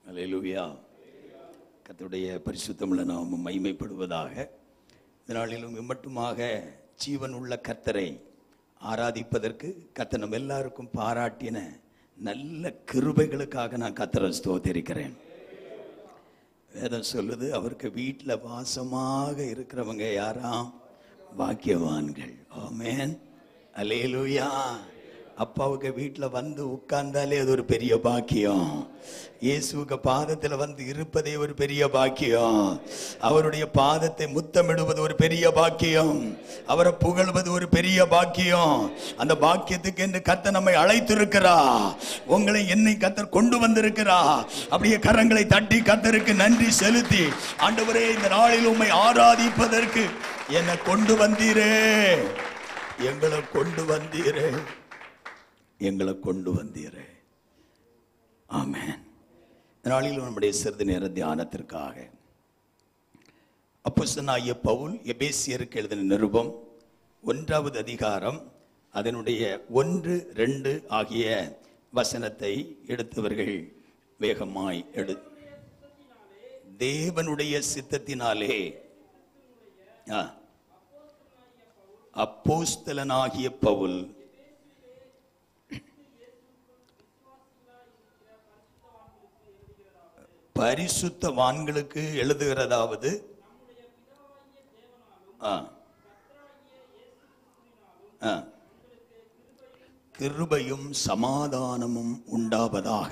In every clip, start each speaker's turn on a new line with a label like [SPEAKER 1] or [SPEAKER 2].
[SPEAKER 1] அல்லேலூயா. கர்த்தருடைய பரிசுத்தமுள்ள நாமம் மகிமைப்படுவதாக. இதனாலும் இம்மட்டுமாக ஜீவன் உள்ள கர்த்தரை ஆராதிப்பதற்கு கர்த்தர் நம்ம எல்லாருக்கும் பாராட்டின நல்ல கிருபைகளுக்காக நான் கர்த்தரை ஸ்தோத்திரிக்கிறேன். வேதம் சொல்லுது, அவருக்கு வீட்டில் வாசமாக இருக்கிறவங்க யாராம்? பாக்கியவான்கள். ஆமென், அல்லேலூயா. அப்பாவுக்கு வீட்டில் வந்து உட்கார்ந்தாலே அது ஒரு பெரிய பாக்கியம். இயேசுவுக்கு பாதத்தில் வந்து இருப்பதே ஒரு பெரிய பாக்கியம். அவருடைய பாதத்தை முத்தமிடுவது ஒரு பெரிய பாக்கியம். அவரை புகழ்வது ஒரு பெரிய பாக்கியம். அந்த பாக்கியத்துக்கு என்று கர்த்தர் நம்மை அழைத்திருக்கிறா. உங்களை என்னை கர்த்தர் கொண்டு வந்திருக்கிறா. அப்படியே கரங்களை தட்டி கர்த்தருக்கு நன்றி செலுத்தி, ஆண்டவரே இந்த நாளில் உம்மை ஆராதிப்பதற்கு என்னை கொண்டு வந்தீரே, எங்களை கொண்டு வந்தீரே, எங்களை கொண்டு வந்தீரே. ஆமென். நாளில் நம்முடைய சிறிது நேர தியானத்திற்காக அப்போஸ்தலனாகிய பவுல் எபேசியருக்கு எழுதின நிருபம் 1வது அதிகாரம் அதனுடைய 1, 2 ஆகிய வசனத்தை எடுத்தவர்கள் வேகமாய் தேவனுடைய சித்தத்தினாலே அப்போஸ்தலனாகிய பவுல் பரிசுத்தவான்களுக்கு எழுதுகிறதாவது, கிருபையும் சமாதானமும் உண்டாவதாக.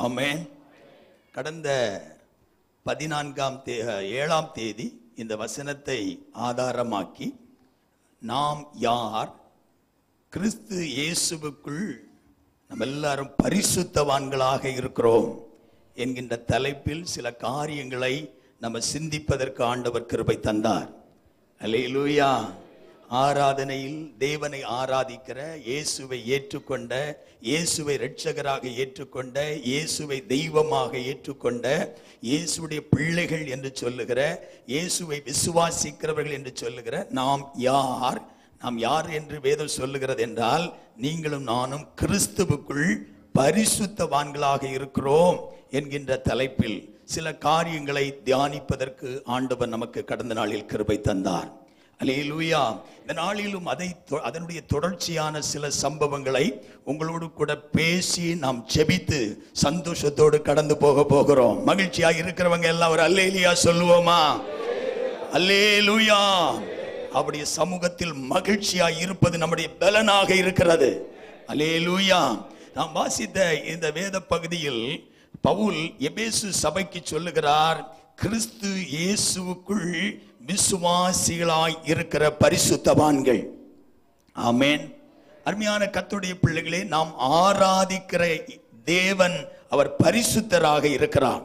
[SPEAKER 1] ஆமென். கடந்த 7ஆம் தேதி இந்த வசனத்தை ஆதாரமாக்கி நாம் யார், கிறிஸ்து இயேசுவுக்குள் நம்ம எல்லாரும் பரிசுத்தவான்களாக இருக்கிறோம் என்கின்ற தலைப்பில் சில காரியங்களை நம்ம சிந்திப்பதற்கு ஆண்டவர் கிருபை தந்தார். அல்லேலூயா. ஆராதனையில் தேவனை ஆராதிக்கிற, இயேசுவை ஏற்றுக்கொண்ட, இயேசுவை இரட்சகராக ஏற்றுக்கொண்ட, இயேசுவை தெய்வமாக ஏற்றுக்கொண்ட, இயேசுடைய பிள்ளைகள் என்று சொல்லுகிற, இயேசுவை விசுவாசிக்கிறவர்கள் என்று சொல்லுகிற நாம் யார்? நாம் யார் என்று வேதம் சொல்லுகிறது என்றால், நீங்களும் நானும் கிறிஸ்துவுக்குள் பரிசுத்தவான்களாக இருக்கிறோம் என்கின்ற தலைப்பில் சில காரியங்களை தியானிப்பதற்கு ஆண்டவர் நமக்கு கடந்த நாளில் கிருபை தந்தார். அல்லேலூயா. இந்த நாளிலும் அதனுடைய தொடர்ச்சியான சில சம்பவங்களை உங்களோடு கூட பேசி நாம் ஜெபித்து சந்தோஷத்தோடு கடந்து போகிறோம். மகிழ்ச்சியாக இருக்கிறவங்க எல்லாம் ஒரு அல்லேலூயா சொல்லுவோமா? அல்லேலூயா. அவருடைய சமூகத்தில் மகிழ்ச்சியாக இருப்பது நம்முடைய பலனாக இருக்கிறது. அல்லேலூயா. நாம் வாசித்த இந்த வேத பகுதியில் பவுல் எபேசு சபைக்கு சொல்லுகிறார், கிறிஸ்து இயேசுவுக்குள் விசுவாசிகளாய் இருக்கிற பரிசுத்தவான்கள். ஆமென். அருமையான கர்த்தருடைய பிள்ளைகளே, நாம் ஆராதிக்கிற தேவன் அவர் பரிசுத்தராக இருக்கிறார்.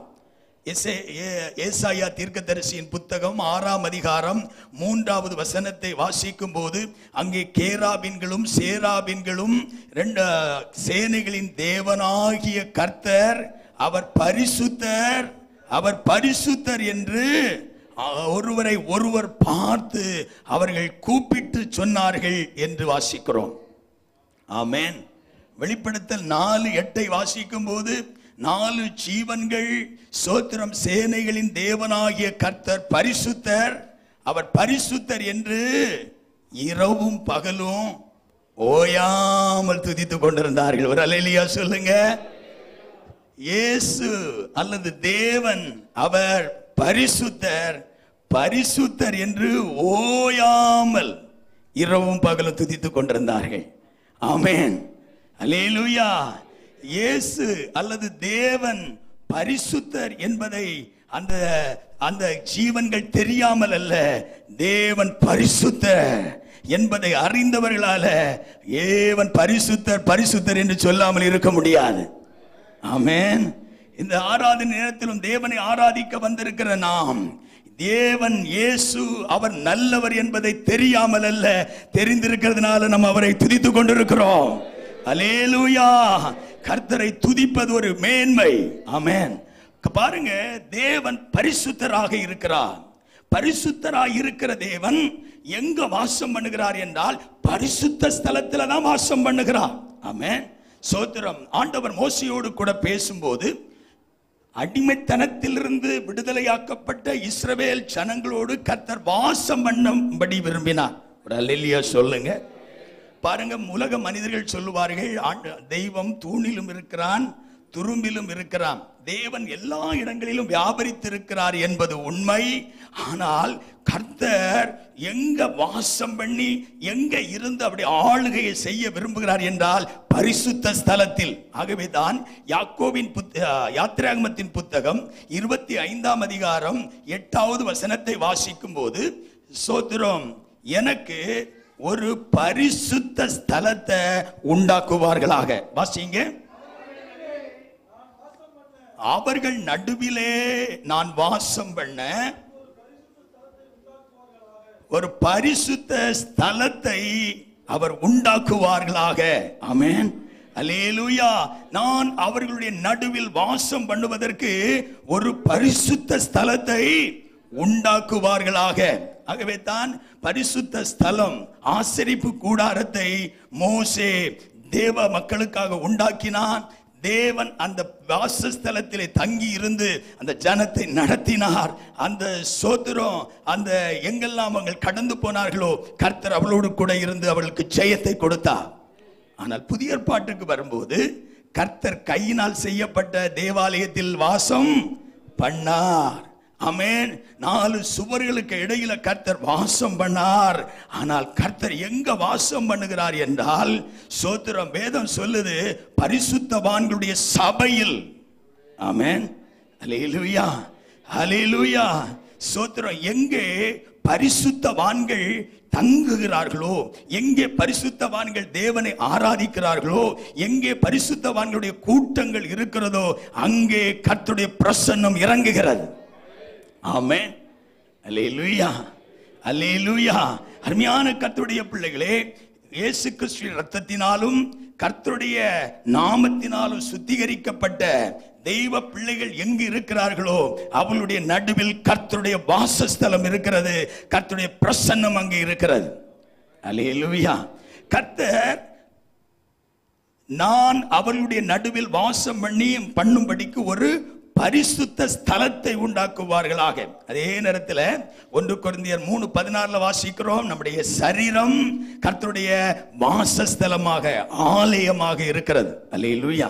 [SPEAKER 1] ஏசாயா தீர்க்கதரிசியின் புத்தகம் 6ஆம் அதிகாரம் 3வது வசனத்தை வாசிக்கும் போது, அங்கே கேராபின்களும் சேராபின்களும் 2 சேனைகளின் தேவனாகிய கர்த்தர் அவர் பரிசுத்தர், அவர் பரிசுத்தர் என்று ஒருவரை ஒருவர் பார்த்து அவர்கள் கூப்பிட்டு சொன்னார்கள் என்று வாசிக்கிறோம். ஆமென். வெளிப்படுத்தல் 4:8 வாசிக்கும் போது, 4 ஜீவன்கள் சோத்திரம், சேனைகளின் தேவனாகிய கர்த்தர் பரிசுத்தர், அவர் பரிசுத்தர் என்று இரவும் பகலும் ஓயாமல் துதித்துக் கொண்டிருந்தார்கள். ஒரு அல்லேலூயா சொல்லுங்க. இயேசு அல்லது தேவன் அவர் பரிசுத்தர், பரிசுத்தர் என்று ஓயாமல் இரவும் பகலும் துதித்துக் கொண்டிருந்தார்கள். ஆமென், அல்லேலூயா. இயேசு அல்லது தேவன் பரிசுத்தர் என்பதை அந்த ஜீவன்கள் தெரியாமல் அல்ல, தேவன் பரிசுத்தர் என்பதை அறிந்தவர்களால தேவன் பரிசுத்தர் பரிசுத்தர் என்று சொல்லாமல் இருக்க முடியாது. ஆமென். இந்த ஆராதனை நேரத்திலும் தேவனை ஆராதிக்க வந்திருக்கிற நாம், தேவன் இயேசு அவர் நல்லவர் என்பதை தெரியாமல் அல்ல, தெரிந்திருக்கிறதுனால நம்ம அவரை துதித்துக் கொண்டிருக்கிறோம். அல்லேலூயா. கர்த்தரை துதிப்பது ஒரு மேன்மை. ஆமென். பாருங்க, தேவன் பரிசுத்தராக இருக்கிறார். பரிசுத்தராக இருக்கிற தேவன் எங்க வாசம் பண்ணுகிறார் என்றால், பரிசுத்த ஸ்தலத்துல தான் வாசம் பண்ணுகிறார். ஆமென். சோத்திரம். ஆண்டவர் மோசேயோடு கூட பேசும்போது அடிமைத்தனத்திலிருந்து விடுதலையாக்கப்பட்ட இஸ்ரவேல் ஜனங்களோடு கர்த்தர் வாசம் பண்ணும்படி விரும்பினார். ஒரு அல்லேலூயா சொல்லுங்க. பாருங்க, உலக மனிதர்கள் சொல்லுவார்கள், தெய்வம் தூணிலும் இருக்கிறான், துரும்பிலும் இருக்கிறான். தேவன் எல்லா இடங்களிலும் வியாபரித்திருக்கிறார் என்பது உண்மை. ஆனால் கர்த்தர் எங்க வாசம் பண்ணி எங்க இருந்து அப்படி ஆளுகையை செய்ய விரும்புகிறார் என்றால் பரிசுத்த ஸ்தலத்தில். ஆகவே தான் யாக்கோபின் யாத்திராகமத்தின் புத்தகம் 25ஆம் அதிகாரம் 8வது வசனத்தை வாசிக்கும் போது, சோத்திரம், எனக்கு ஒரு பரிசுத்த ஸ்தலத்தை உண்டாக்குவார்களாக. வாசிங்க. அவர்கள் நடுவிலே நான் வாசம் பண்ண ஒரு பரிசுத்த ஸ்தலத்தை அவர் உண்டாக்குவார்களாக. ஆமென், அல்லேலூயா. நான் அவர்களுடைய நடுவில் வாசம் பண்ணுவதற்கு ஒரு பரிசுத்த ஸ்தலத்தை உண்டாக்குவார்களாக. ஆகவே தான் பரிசுத்த ஸ்தலம், ஆசரிப்பு கூடாரத்தை மோசே தேவ மக்களுக்காக உண்டாக்கினான். தேவன் அந்த வாசஸ்தலத்திலே தங்கி இருந்து அந்த ஜனத்தை நடத்தினார். அந்த சோத்திரம், அந்த எங்கெல்லாம் அவர்கள் கடந்து போனார்களோ கர்த்தர் அவளோடு கூட இருந்து அவர்களுக்கு ஜெயத்தை கொடுத்தார். ஆனால் புதிய ஏற்பாட்டுக்கு வரும்போது கர்த்தர் கையினால் செய்யப்பட்ட தேவாலயத்தில் வாசம் பண்ணார். ஆமென். 4 சுவர்களுக்கு இடையில கர்த்தர் வாசம் பண்ணார். ஆனால் கர்த்தர் எங்க வாசம் பண்ணுகிறார் என்றால், சோத்திரம், வேதம் சொல்லுது பரிசுத்தவான்களுடைய சபையில். ஆமென், அல்லேலூயா, அல்லேலூயா. சோத்திரம், எங்கே பரிசுத்தவான்கள் தங்குகிறார்களோ, எங்கே பரிசுத்தவான்கள் தேவனை ஆராதிக்கிறார்களோ, எங்கே பரிசுத்தவான்களுடைய கூட்டங்கள் இருக்கிறதோ அங்கே கர்த்தருடைய பிரசன்னம் இறங்குகிறது. ஆமென், அல்லேலூயா, அல்லேலூயா. அருமையான கர்த்தருடைய பிள்ளைகளே, இயேசு கிறிஸ்துவின் இரத்தத்தினாலும் கர்த்தருடைய நாமத்தினாலும் சுத்திகரிக்கப்பட்ட தெய்வ பிள்ளைகள் எங்கு இருக்கிறார்களோ அவளுடைய நடுவில் கர்த்தருடைய வாசஸ்தலம் இருக்கிறது. கர்த்தருடைய பிரசன்னம் அங்கே இருக்கிறது. அல்லேலூயா. கர்த்தர் நான் அவர்களுடைய நடுவில் வாசம் பண்ணும்படிக்கு ஒரு பரிசுத்த ஸ்தலத்தை உண்டாக்குவார்களாக. அதே நேரத்தில் 1 கொரிந்தியர் 3:16 வாசிக்கிறோம், நம்முடைய சரீரம் கர்த்தருடைய வாசஸ்தலமாக, ஆலயமாக இருக்கிறது. அல்லேலூயா,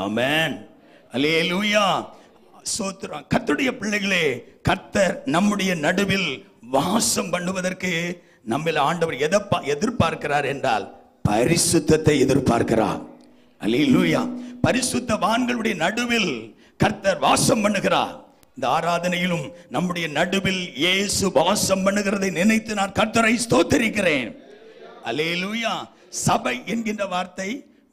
[SPEAKER 1] ஆமென், அல்லேலூயா. சோத்திரம். கர்த்தருடைய பிள்ளைகளே, கர்த்தர் நம்முடைய நடுவில் வாசம் பண்ணுவதற்கு நம்மில் ஆண்டவர் எதை எதிர்பார்க்கிறார் என்றால் பரிசுத்தத்தை எதிர்பார்க்கிறார். அல்லேலூயா. பரிசுத்தவான்களுடைய நடுவில் கர்த்தர் வாசம் பண்ணுகிறார். இந்த ஆராதனையிலும் நம்முடைய நடுவில் இயேசு வாசம் பண்ணுகிறதை நினைத்து நான் கர்த்தரை ஸ்தோத்திரிக்கிறேன். அல்லேலூயா. சபை என்கின்ற வார்த்தை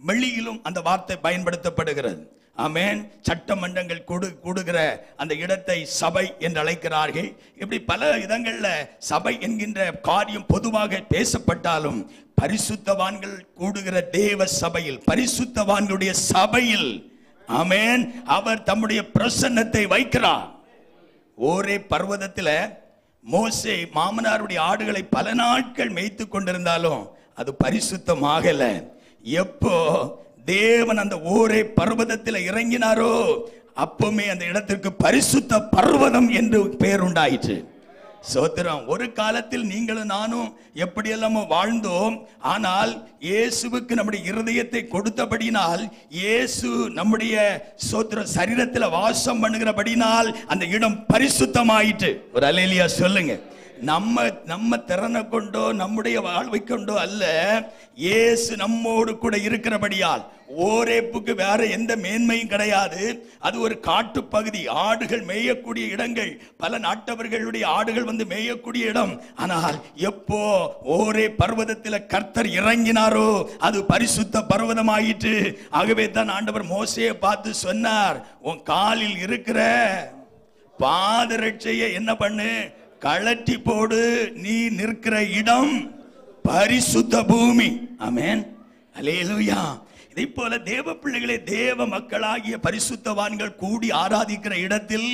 [SPEAKER 1] வெளியிலும் அந்த வார்த்தை பயன்படுத்தப்படுகிறது. ஆமென். சட்டமன்றங்கள் கூடுகிற அந்த இடத்தை சபை என்று அழைக்கிறார்கள். இப்படி பல இடங்கள்ல சபை என்கின்ற காரியம் பொதுவாக பேசப்பட்டாலும் பரிசுத்தவான்கள் கூடுகிற தேவ சபையில், பரிசுத்தவான்களுடைய சபையில், ஆமென், அவர் தம்முடைய பிரசன்னத்தை வைக்கிறார். ஒரே பர்வதத்தில் மோசே மாமனாருடைய ஆடுகளை பல நாட்கள் மேய்த்து கொண்டிருந்தாலும் அது பரிசுத்தமாகல. எப்போ தேவன் அந்த ஓரே பர்வதத்தில் இறங்கினாரோ அப்பவுமே அந்த இடத்திற்கு பரிசுத்த பர்வதம் என்று பெயர் உண்டாயிற்று. சோத்திரம். ஒரு காலத்தில் நீங்களும் நானும் எப்படியெல்லாம் வாழ்ந்தோம். ஆனால் இயேசுவுக்கு நம்முடைய இருதயத்தை கொடுத்தபடினால், இயேசு நம்முடைய சோத்திர சரீரத்தில் வாசம் பண்ணுகிறபடினால் அந்த இடம் பரிசுத்தமாயிற்று. ஒரு அல்லேலூயா சொல்லுங்க. நம்ம திறனை கொண்டோ நம்முடைய வாழ்வை கொண்டோ அல்ல, இயேசு நம்மோடு கூட இருக்கிறபடியால். ஓரேப்புக்கு வேற எந்த மேன்மையும் கிடையாது. அது ஒரு காட்டு பகுதி, ஆடுகள் மேயக்கூடிய இடங்கள், பல நாட்டவர்களுடைய ஆடுகள் வந்து மேயக்கூடிய இடம். ஆனால் எப்போ ஓரே பர்வதத்தில் கர்த்தர் இறங்கினாரோ அது பரிசுத்த பர்வதமாயிற்று. ஆகவே தான் ஆண்டவர் மோசேயை பார்த்து சொன்னார், உன் காலில் இருக்கிற பாதரட்சையை என்ன பண்ணு, கழட்டி போடு, நீ நிற்கிற இடம் பரிசுத்த பூமி. ஆமென், அல்லேலூயா. இதை போல தேவ பிள்ளைகளே, தேவ மக்களாகிய பரிசுத்தவான்கள் கூடி ஆராதிக்கிற இடத்தில்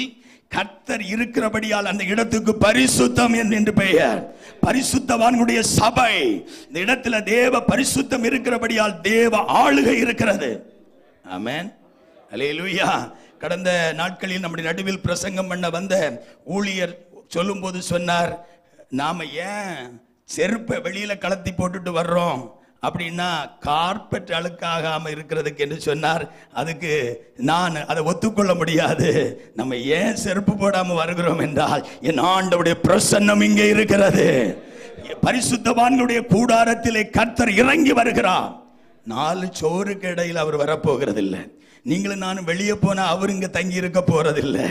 [SPEAKER 1] கர்த்தர் இருக்கிறபடியால் அந்த இடத்துக்கு பரிசுத்தம் என்று பெயர். பரிசுத்தவான்களுடைய சபை, இந்த இடத்துல தேவ பரிசுத்தம் இருக்கிறபடியால் தேவ ஆளுகை இருக்கிறது. ஆமென், அல்லேலூயா. கடந்த நாட்களில் நம்முடைய நடுவில் பிரசங்கம் பண்ண வந்த ஊழியர் சொல்லும்போது சொன்னார், நாம ஏன் செருப்பை வெளியில கலத்தி போட்டுட்டு வர்றோம் அப்படின்னா கார்பெட் அழுக்காகாம இருக்கிறதுக்கு என்று சொன்னார். அதுக்கு நான் அதை ஒத்துக்கொள்ள முடியாது. நம்ம ஏன் செருப்பு போடாம வருகிறோம் என்றால், என் ஆண்டவருடைய பிரசன்னம் இங்கே இருக்கிறது. பரிசுத்தவான்களுடைய கூடாரத்திலே கர்த்தர் இறங்கி வருகிறார். 4 சோறுக்கு இடையில் அவர் வரப்போகிறது இல்லை. நீங்களும் நானும் வெளியே போனா அவர் இங்க தங்கி இருக்க போறதில்லை.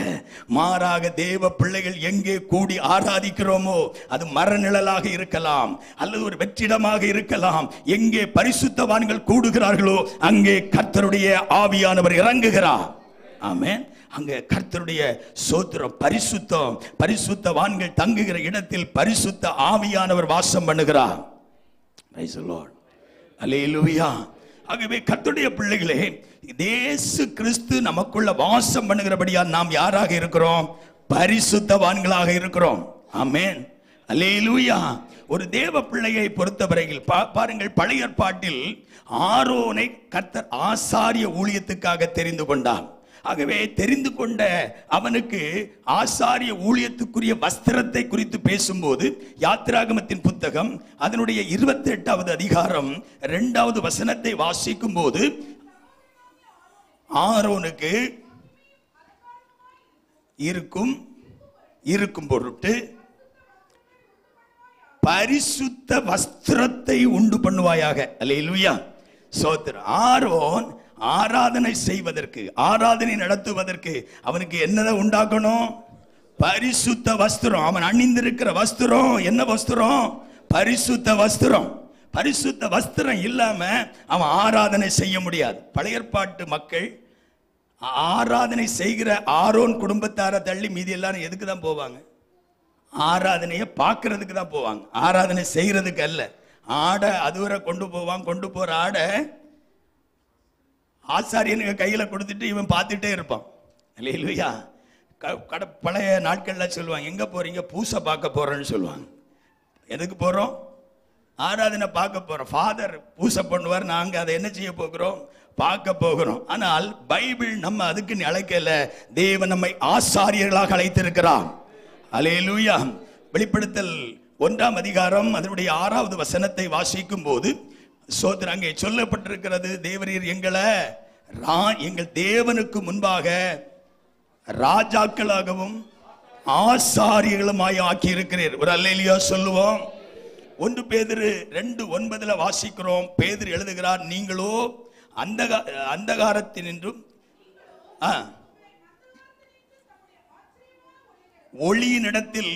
[SPEAKER 1] மாறாக தேவ பிள்ளைகள் எங்கே கூடி ஆராதிக்கிறோமோ அது மரநிழலாக இருக்கலாம் அல்லது ஒரு வெற்றிடமாக இருக்கலாம். எங்கே பரிசுத்தவான்கள் கூடுகிறார்களோ அங்கே கர்த்தருடைய ஆவியானவர் இறங்குகிறார். ஆமென். அங்கே கர்த்தருடைய சோத்திரம், பரிசுத்தம், பரிசுத்தவான்கள் தங்குகிற இடத்தில் பரிசுத்த ஆவியானவர் வாசம் பண்ணுகிறார். Praise the Lord. அல்லேலூயா. ஆகவே கர்த்தருடைய பிள்ளைகளே, இயேசு கிறிஸ்து நமக்குள்ள வாசம் பண்ணுகிறபடியா நாம் யாராக இருக்கிறோம்? பரிசுத்தவான்களாக இருக்கிறோம். ஆமென். அல்லேலூயா. ஒரு தேவ பிள்ளையை பொறுத்தவரையில் பாருங்கள், பழைய ஏற்பாட்டில் ஆரோனை கர்த்தர் ஆசாரிய ஊழியத்துக்காக தெரிந்து கொண்டார். ஆகவே தெரிந்து கொண்ட அவனுக்கு ஆசாரிய ஊழியத்துக்குரிய வஸ்திரத்தை குறித்து பேசும்போது யாத்திராகமத்தின் புத்தகம் அதனுடைய 28வது அதிகாரம் 2வது வசனத்தை வாசிக்கும் போது, ஆரோனுக்கு இருக்கும் பொருட்டு பரிசுத்த வஸ்திரத்தை உண்டு பண்ணுவாயாக. அல்லேலூயா. சோத்திரம். ஆரோன் ஆராதனை செய்வதற்கு, ஆராதனை நடத்துவதற்கு அவனுக்கு என்னதான் உண்டாக்கணும்? பரிசுத்த வஸ்திரம். அவன் அணிந்திருக்கிற வஸ்திரம் என்ன வஸ்திரம்? பரிசுத்த வஸ்திரம். பரிசுத்த வஸ்திரம் இல்லாம அவன் ஆராதனை செய்ய முடியாது. பழைய ஏற்பாட்டு மக்கள் ஆராதனை செய்கிற ஆரோன் குடும்பத்தாரை தள்ளி மீதி எல்லாரும் எதுக்கு தான் போவாங்க? ஆராதனையை பார்க்கறதுக்கு தான் போவாங்க, ஆராதனை செய்யறதுக்கு அல்ல. ஆடை அதுவரை கொண்டு போவான். கொண்டு போற ஆடை ஆசாரியனுக்கு கையில கொடுத்துட்டு இவன் பார்த்துட்டே இருப்பான். இல்லையா? பழைய நாட்கள்ல சொல்லுவாங்க, எங்க போறீங்க? பூசை பார்க்க போறேன்னு சொல்லுவாங்க. எதுக்கு போறோம்? ஆராதனை பார்க்க போறோம். ஃபாதர் பூசை பண்ணுவார், நாங்க அதை என்ன செய்ய போகிறோம்? பார்க்க போகிறோம். ஆனால் பைபிள் நம்ம அதுக்கு அழைக்கல. தேவன் நம்மை ஆசாரியர்களாக அழைத்திருக்கிறார். அல்லேலூயா. வெளிப்படுத்தல் 1ஆம் அதிகாரம் அதனுடைய 6வது வசனத்தை வாசிக்கும் போது சோதரர் அங்கே சொல்லப்பட்டிருக்கிறது, தேவரீர் எங்களை எங்கள் தேவனுக்கு முன்பாக ராஜாக்களாகவும் ஆசாரியர்களுமாய் ஆக்கி இருக்கிறீர். ஒரு அல்லேலூயா சொல்லுவோம். 1 பேதுரு 2:9 வாசிக்கிறோம். பேதுரு எழுதுகிறார், நீங்களோ அந்தகாரத்தினின்றும் ஒளியினிடத்தில்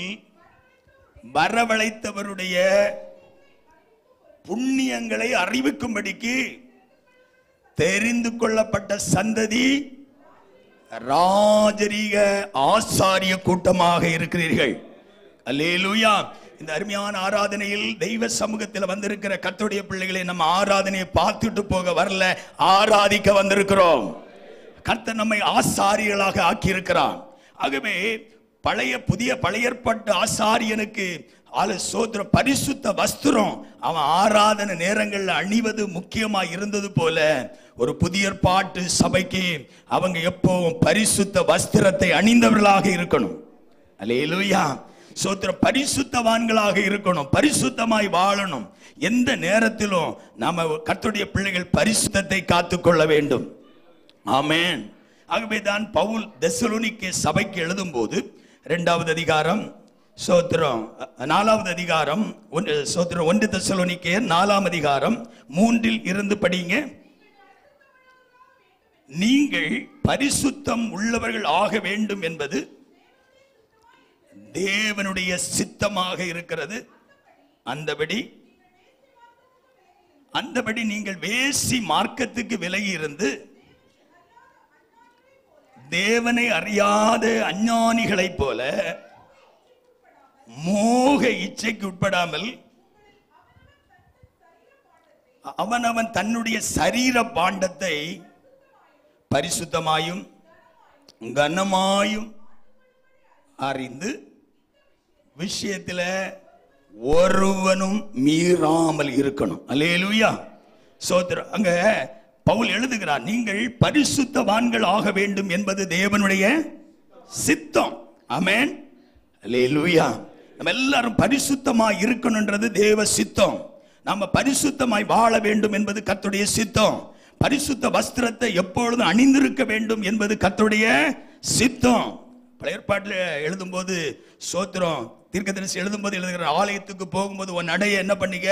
[SPEAKER 1] வரவழைத்தவருடைய புண்ணியங்களை அறிவிக்கும்படிக்கு தெரிந்து கொள்ளப்பட்ட சந்ததி, ராஜரீக ஆசாரிய கூட்டமாக இருக்கிறீர்கள். அல்லேலூயா. இந்த அருமையான ஆராதனையில் தெய்வ சமூகத்தில் வந்திருக்கிற கர்த்தருடைய பிள்ளைகளை நம்ம ஆராதனையை பார்த்துட்டு போக வரல, ஆராதிக்க வந்திருக்கிறோம். கர்த்தர் நம்மை ஆசாரியர்களாக ஆக்கி இருக்கிறார். ஆகவே பழைய ஏற்பாட்டு ஆசாரியனுக்கு சோத்திரம் பரிசுத்த வஸ்திரம் அவன் ஆராதனை நேரங்களில் அணிவது முக்கியமாக இருந்தது போல, ஒரு புதிய ஏற்பாட்டு சபைக்கு அவங்க எப்பவும் பரிசுத்த வஸ்திரத்தை அணிந்தவர்களாக இருக்கணும். அல்லேலூயா. சோத்திரம். பரிசுத்தவான்களாக இருக்கணும், பரிசுத்தமாய் வாழணும். எந்த நேரத்திலும் நாம கர்த்தருடைய பிள்ளைகள் பரிசுத்தத்தை காத்துக்கொள்ள வேண்டும். ஆமென். ஆகவே தான் பவுல் தெசலோனிக்கே சபைக்கு எழுதும் போது 2வது அதிகாரம் சோத்திரம் 4வது அதிகாரம் சோத்திரம் 1 தெசலோனிக்கே 4ஆம் அதிகாரம் 3இல் இருந்து படிங்க. நீங்கள் பரிசுத்தம் உள்ளவர்கள் ஆக வேண்டும் என்பது தேவனுடைய சித்தமாக இருக்கிறது. அந்தபடி நீங்கள் வேசி மார்க்கத்துக்கு விலகி இருந்து தேவனை அறியாத அஞ்ஞானிகளைப் போல மோக இச்சைக்கு உட்படாமல் அவன் தன்னுடைய சரீர பாண்டத்தை பரிசுத்தமாயும் கனமாயும் அறிந்து விஷயத்தில் ஒருவனும் மீறாமல் இருக்கணும். அல்லேலூயா. சோத்திரம். அங்க பவுல் எழுதுகிறார், நீங்கள் பரிசுத்தவான்கள் ஆக வேண்டும் என்பது தேவனுடைய சித்தம். ஆமென், அல்லேலூயா. நம்ம எல்லாரும் பரிசுத்தமாய் இருக்கணும்ன்றது தேவ சித்தம். நாம பரிசுத்தமாய் வாழ வேண்டும் என்பது கர்த்தருடைய சித்தம். பரிசுத்த வஸ்திரத்தை எப்பொழுதும் அணிந்திருக்க வேண்டும் என்பது கர்த்தருடைய சித்தம். பழைய ஏற்பாட்டில் எழுதும்போது சோத்திரம், தீர்க்கதரிசி எழுதும்போது எழுதுகிற, ஆலயத்துக்கு போகும்போது உன் நடையை என்ன பண்ணிக்க,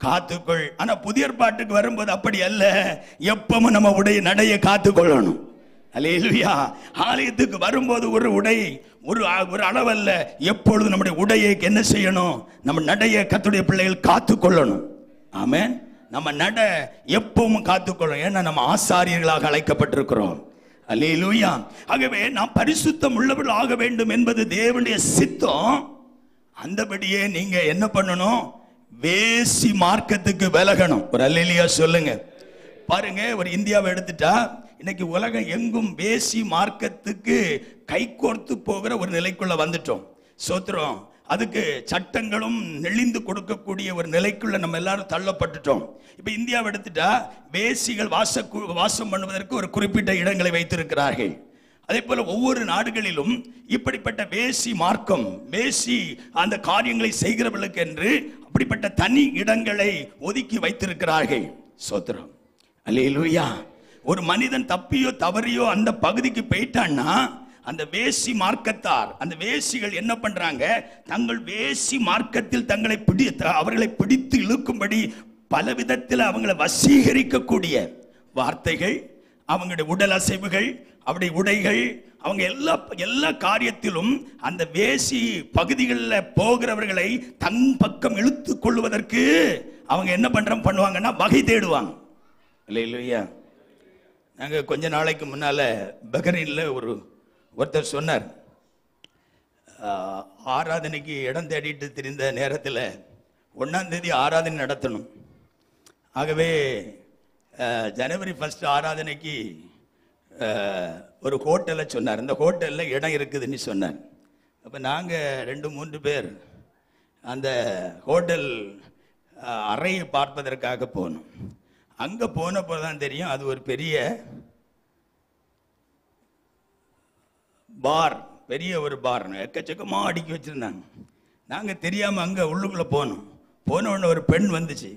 [SPEAKER 1] காத்துக்கொள். ஆனா புதிய ஏற்பாட்டுக்கு வரும்போது அப்படி அல்ல, எப்பவும் நம்ம உடைய நடையை காத்துக்கொள்ளணும். அல்லேலூயா. ஆலயத்துக்கு வரும்போது ஒரு உடை, ஒரு அளவல்ல, எப்பொழுதும் நம்முடைய உடையை என்ன செய்யணும், நம்ம நடையை கர்த்தருடைய பிள்ளைகள் காத்துக்கொள்ளணும். ஆமென். நம்ம நட எப்பவும் காத்துக்கொள்ளணும். ஏன்னா நம்ம ஆசாரியர்களாக அழைக்கப்பட்டிருக்கிறோம். அல்லேலூயா. ஆகவே நாம் பரிசுத்தம் உள்ளவர்கள் ஆக வேண்டும் என்பது தேவனுடைய சித்தம். அந்தபடியே நீங்க என்ன பண்ணணும், வேசி மார்க்கத்துக்கு விலகணும். ஒரு அல்லேலூயா சொல்லுங்க. பாருங்க, ஒரு இந்தியாவை எடுத்துட்டா இன்னைக்கு உலகம் எங்கும் வேசி மார்க்கத்துக்கு கைகோர்த்து போகிற ஒரு நிலைக்குள்ள வந்துட்டோம். சோத்திரம். அதுக்கு சட்டங்களும் நெளிந்து கொடுக்கக்கூடிய ஒரு நிலைக்குள்ள நம்ம எல்லாரும் தள்ளப்பட்டுட்டோம். இப்ப இந்தியாவை எடுத்துட்டா வேசிகள் வாசம் பண்ணுவதற்கு ஒரு குறிப்பிட்ட இடங்களை வைத்திருக்கிறார்கள். அதே போல ஒவ்வொரு நாடுகளிலும் இப்படிப்பட்ட வேசி மார்க்கம், வேசி அந்த காரியங்களை செய்கிறவர்களுக்கு என்று அப்படிப்பட்ட தனி இடங்களை ஒதுக்கி வைத்திருக்கிறார்கள். சோத்திரம். அல்லேலூயா. ஒரு மனிதன் தப்பியோ தவறியோ அந்த பகுதிக்கு போயிட்டான்னா அந்த வேசி மார்க்கத்தார், அந்த வேசிகள் என்ன பண்றாங்க, தங்கள் வேசி மார்க்கத்தில் அவர்களை பிடித்து இழுக்கும்படி பல விதத்தில் அவங்களை வசீகரிக்கக்கூடிய வார்த்தைகள், அவங்களுடைய உடல் அசைவுகள், அவருடைய உடைகள், அவங்க எல்லா காரியத்திலும் அந்த வேசி பகுதிகளில் போகிறவர்களை தன் பக்கம் இழுத்து கொள்வதற்கு அவங்க என்ன பண்ணுவாங்கன்னா வகை தேடுவாங்க. இல்லையா? நாங்கள் கொஞ்ச நாளைக்கு முன்னால் பஹ்ரைனில் ஒருத்தர் சொன்னார், ஆராதனைக்கு இடம் தேடிட்டு திரிந்த நேரத்தில் 1ஆம் தேதி ஆராதனை நடத்தணும். ஆகவே ஜனவரி 1 ஆராதனைக்கு ஒரு ஹோட்டலை சொன்னார். இந்த ஹோட்டலில் இடம் இருக்குதுன்னு சொன்னார். அப்போ நாங்கள் 2-3 பேர் அந்த ஹோட்டல் அறையை பார்ப்பதற்காக போனோம். அங்கே போனப்போ தான் தெரியும், அது ஒரு பெரிய பார், பெரிய ஒரு பார், எக்கச்சக்கமாக அடுக்கி வச்சுருந்தாங்க. நாங்கள் தெரியாமல் அங்கே உள்ளுக்குள்ளே போனோம். போன உடனே ஒரு பெண் வந்துச்சு.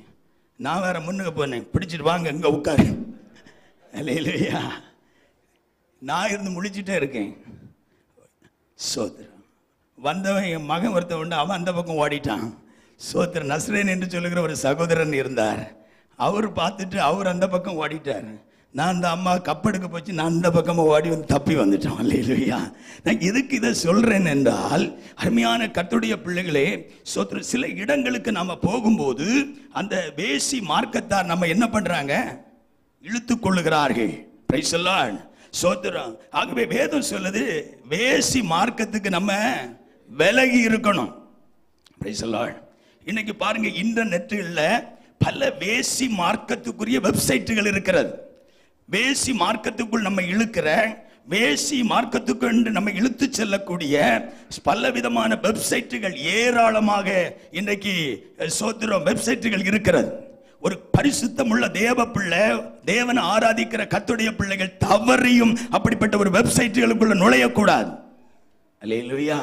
[SPEAKER 1] நான் வேற முன்னுக்கு போனேன், பிடிச்சிட்டு வாங்க இங்கே உட்காரு. இல்லையா? நான் இருந்து முழிச்சுட்டே இருக்கேன். சோத்திரம். வந்தவன் என் மகன் ஒருத்தன் உண்டு, அவன் அந்த பக்கம் ஓடிட்டான். சோத்திரம். நஸ்ரேன் என்று சொல்லுகிற ஒரு சகோதரன் இருந்தார். அவர் பார்த்துட்டு அவர் அந்த பக்கம் ஓடிட்டார். நான் அந்த அம்மா கப்பெடுக்க போச்சு, நான் அந்த பக்கமாக ஓடி வந்து தப்பி வந்துட்டோம். இல்லையா? நான் எதுக்கு இதை சொல்றேன் என்றால், அருமையான கர்த்தருடைய பிள்ளைகளே, சோத்திரம், சில இடங்களுக்கு நாம போகும்போது அந்த வேசி மார்க்கத்தார் நம்ம என்ன பண்றாங்க, இழுத்து கொள்ளுகிறார்கள். Praise the lord. சோத்திரம். ஆகவே வேதம் சொல்லுது, வேசி மார்க்கத்துக்கு நம்ம விலகி இருக்கணும். Praise the lord. இன்னைக்கு பாருங்க, இன்டர்நெட்டில் பல வேசி மார்க்கத்துக்குரிய வெப்சைட்டுகள் இருக்கிறது. வேசி மார்க்கத்துக்குள் நம்ம இழுக்கிற, வேசி மார்க்கத்துக்கு நம்ம இழுத்து செல்லக்கூடிய பல விதமான வெப்சைட்டுகள் ஏராளமாக இன்றைக்கு சோத்திரம் வெப்சைட்டுகள் இருக்கிறது. ஒரு பரிசுத்தம் உள்ள தேவ பிள்ளை, தேவனை ஆராதிக்கிற கர்த்தருடைய பிள்ளைகள் தவறியும் அப்படிப்பட்ட ஒரு வெப்சைட்டுகளுக்குள்ள நுழையக்கூடாது. அல்லேலூயா.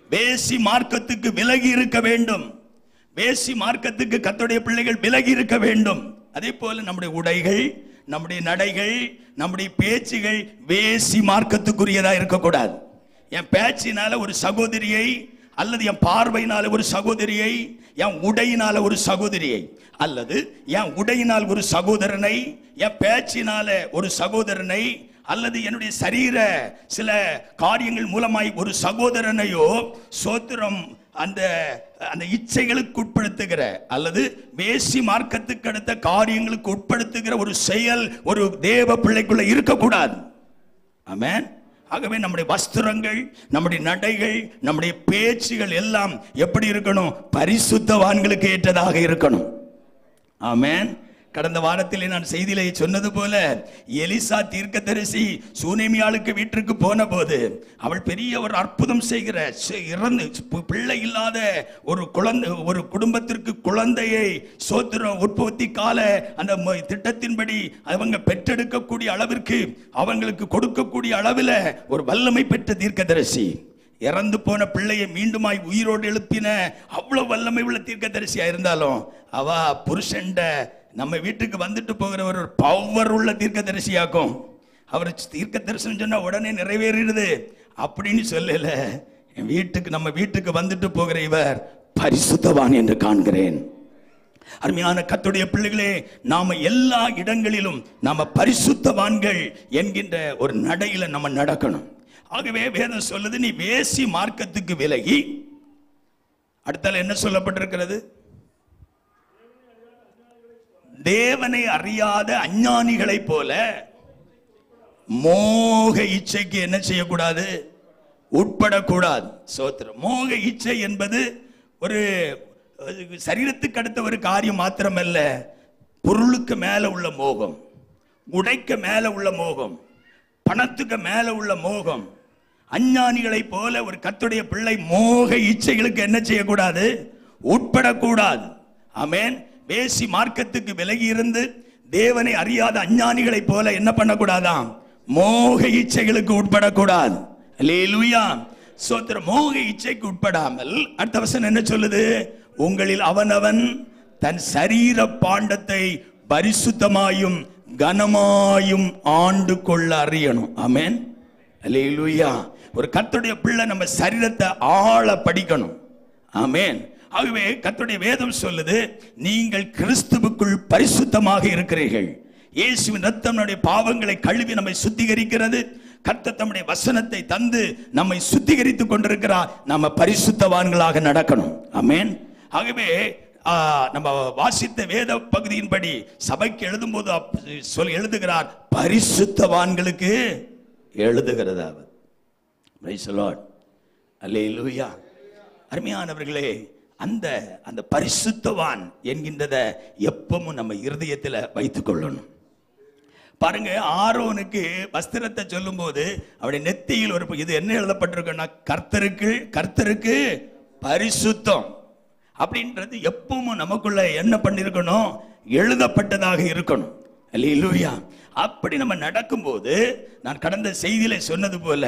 [SPEAKER 1] வேசி மார்க்கத்துக்கு விலகி இருக்க வேண்டும். வேசி மார்க்கத்துக்கு கர்த்தருடைய பிள்ளைகள் விலகி இருக்க வேண்டும். அதே போல நம்முடைய உடைகள், நம்முடைய நடைகள், நம்முடைய பேச்சுகள் வேசி மார்க்கத்துக்குரியதா இருக்கக்கூடாது. என் பேச்சினால ஒரு சகோதரியை, அல்லது என் பார்வையினால ஒரு சகோதரியை, என் உடையினால ஒரு சகோதரியை, அல்லது என் உடையினால் ஒரு சகோதரனை, என் பேச்சினால ஒரு சகோதரனை, அல்லது என்னுடைய சரீர சில காரியங்கள் மூலமாய் ஒரு சகோதரனையோ சோத்திரம் அந்த அந்த இச்சைகளுக்கு உட்படுத்துகிற, அல்லது வேசி மார்க்கத்துக்கு அடுத்த காரியங்களுக்கு உட்படுத்துகிற ஒரு செயல் ஒரு தேவ பிள்ளைக்குள்ள இருக்கக்கூடாது. ஆமென். ஆகவே நம்முடைய வஸ்திரங்கள், நம்முடைய நடைகள், நம்முடைய பேச்சுகள் எல்லாம் எப்படி இருக்கணும், பரிசுத்தவான்களுக்கு ஏற்றதாக இருக்கணும். ஆமென். கடந்த வாரத்திலே நான் செய்தியிலே சொன்னது போல எலிசா தீர்க்கதரிசி சூனேமியாளுக்கு வீட்டிற்கு போன போது அவள் பெரிய ஒரு அற்புதம் செய்கிற இறந்து பிள்ளை இல்லாத ஒரு குடும்பத்திற்கு குழந்தையை சோத்திர உற்பத்தி கால அந்த திட்டத்தின்படி அவங்க பெற்றெடுக்கக்கூடிய அளவிற்கு அவங்களுக்கு கொடுக்கக்கூடிய அளவில் ஒரு வல்லமை பெற்ற தீர்க்கதரிசி. இறந்து போன பிள்ளையை மீண்டுமாய் உயிரோடு எழுப்பின அவ்வளவு வல்லமை உள்ள தீர்க்கதரிசியா இருந்தாலும் அவ புருஷன்ட நம்ம வீட்டுக்கு வந்துட்டு போகிற ஒரு பவர் உள்ள தீர்க்கதரிசியாக்கும். அவர் தீர்க்க தரிசனம் சொன்னா உடனே நிறைவேறிடுது அப்படின்னு சொல்லல. நம்ம வீட்டுக்கு வந்துட்டு போகிற இவர் பரிசுத்தவான் என்று காண்கிறேன். அருமையான கர்த்தருடைய பிள்ளைகளே, நாம எல்லா இடங்களிலும் நாம பரிசுத்தவான்கள் என்கின்ற ஒரு நடையில நம்ம நடக்கணும். ஆகவே வேதம் சொல்லுது, நீ வேசி மார்க்கத்துக்கு விலகி, அடுத்தால என்ன சொல்லப்பட்டிருக்கிறது? தேவனை அறியாத அஞ்ஞானிகளை போல மோக இச்சைக்கு என்ன செய்யக்கூடாது? உட்படக்கூடாது. சோத்திரம். மோக இச்சை என்பது ஒரு சரீரத்துக்கு அடுத்த ஒரு காரியம் மாத்திரமல்ல, பொருளுக்கு மேல உள்ள மோகம், உடைக்க மேல உள்ள மோகம், பணத்துக்கு மேல உள்ள மோகம். அஞ்ஞானிகளை போல ஒரு கர்த்தருடைய பிள்ளை மோக இச்சைகளுக்கு என்ன செய்யக்கூடாது? உட்படக்கூடாது. ஆமென். வேசி மார்க்கத்துக்கு விலகி இருந்து தேவனை அறியாத அஞ்ஞானிகளை போல என்ன பண்ணக்கூடாதாம்? மோக இச்சைகளுக்கு உட்படக்கூடாது. அல்லேலூயா. சோத்திர. மோக இச்சைக்கு உட்படாமல் அடுத்த வசனம் என்ன சொல்லுது? உங்களில் அவனவன் தன் சரீர பாண்டத்தை பரிசுத்தமாயும் கனமாயும் ஆண்டு கொள்ள அறியணும். ஆமென். அல்லேலூயா. ஒரு கர்த்தருடைய பிள்ளை நம்ம சரீரத்தை ஆள படிக்கணும். ஆமென். ஆகவே கர்த்தருடைய வேதம் சொல்லுது, நீங்கள் கிறிஸ்துவுக்குள் பரிசுத்தமாக இருக்கிறீர்கள். இயேசுவின் இரத்தம் நம்முடைய பாவங்களை கழுவி நம்மை சுத்திகரிக்கிறது. கர்த்தர் தம்முடைய வசனத்தை தந்து நம்மை சுத்திகரித்துக் கொண்டிருக்கிறார். நம்ம பரிசுத்தவான்களாக நடக்கணும். ஆமென். ஆகவே நம்ம வாசித்த வேத பகுதியின்படி சபைக்கு எழுதும் போது எழுதுகிறார், பரிசுத்தவான்களுக்கு எழுதுகிறதா. Price the lord. அல்லேலூயா. அருமையானவர்களே, அந்த பரிசுத்தவான் என்கின்றதை எப்பவும் நம்ம இருதயத்தில் வைத்துக் கொள்ளணும். பாருங்க, ஆரோனுக்கு வஸ்திரத்தை சொல்லும் போது அவருடைய நெத்தியில் ஒரு இது என்ன எழுதப்பட்டிருக்குன்னா, கர்த்தருக்கு பரிசுத்தம் அப்படின்றது எப்பவும் நமக்குள்ள என்ன பண்ணிருக்கணும்? எழுதப்பட்டதாக இருக்கணும். அல்லேலூயா. அப்படி நம்ம நடக்கும்போது நான் கடந்த செய்தியில சொன்னது போல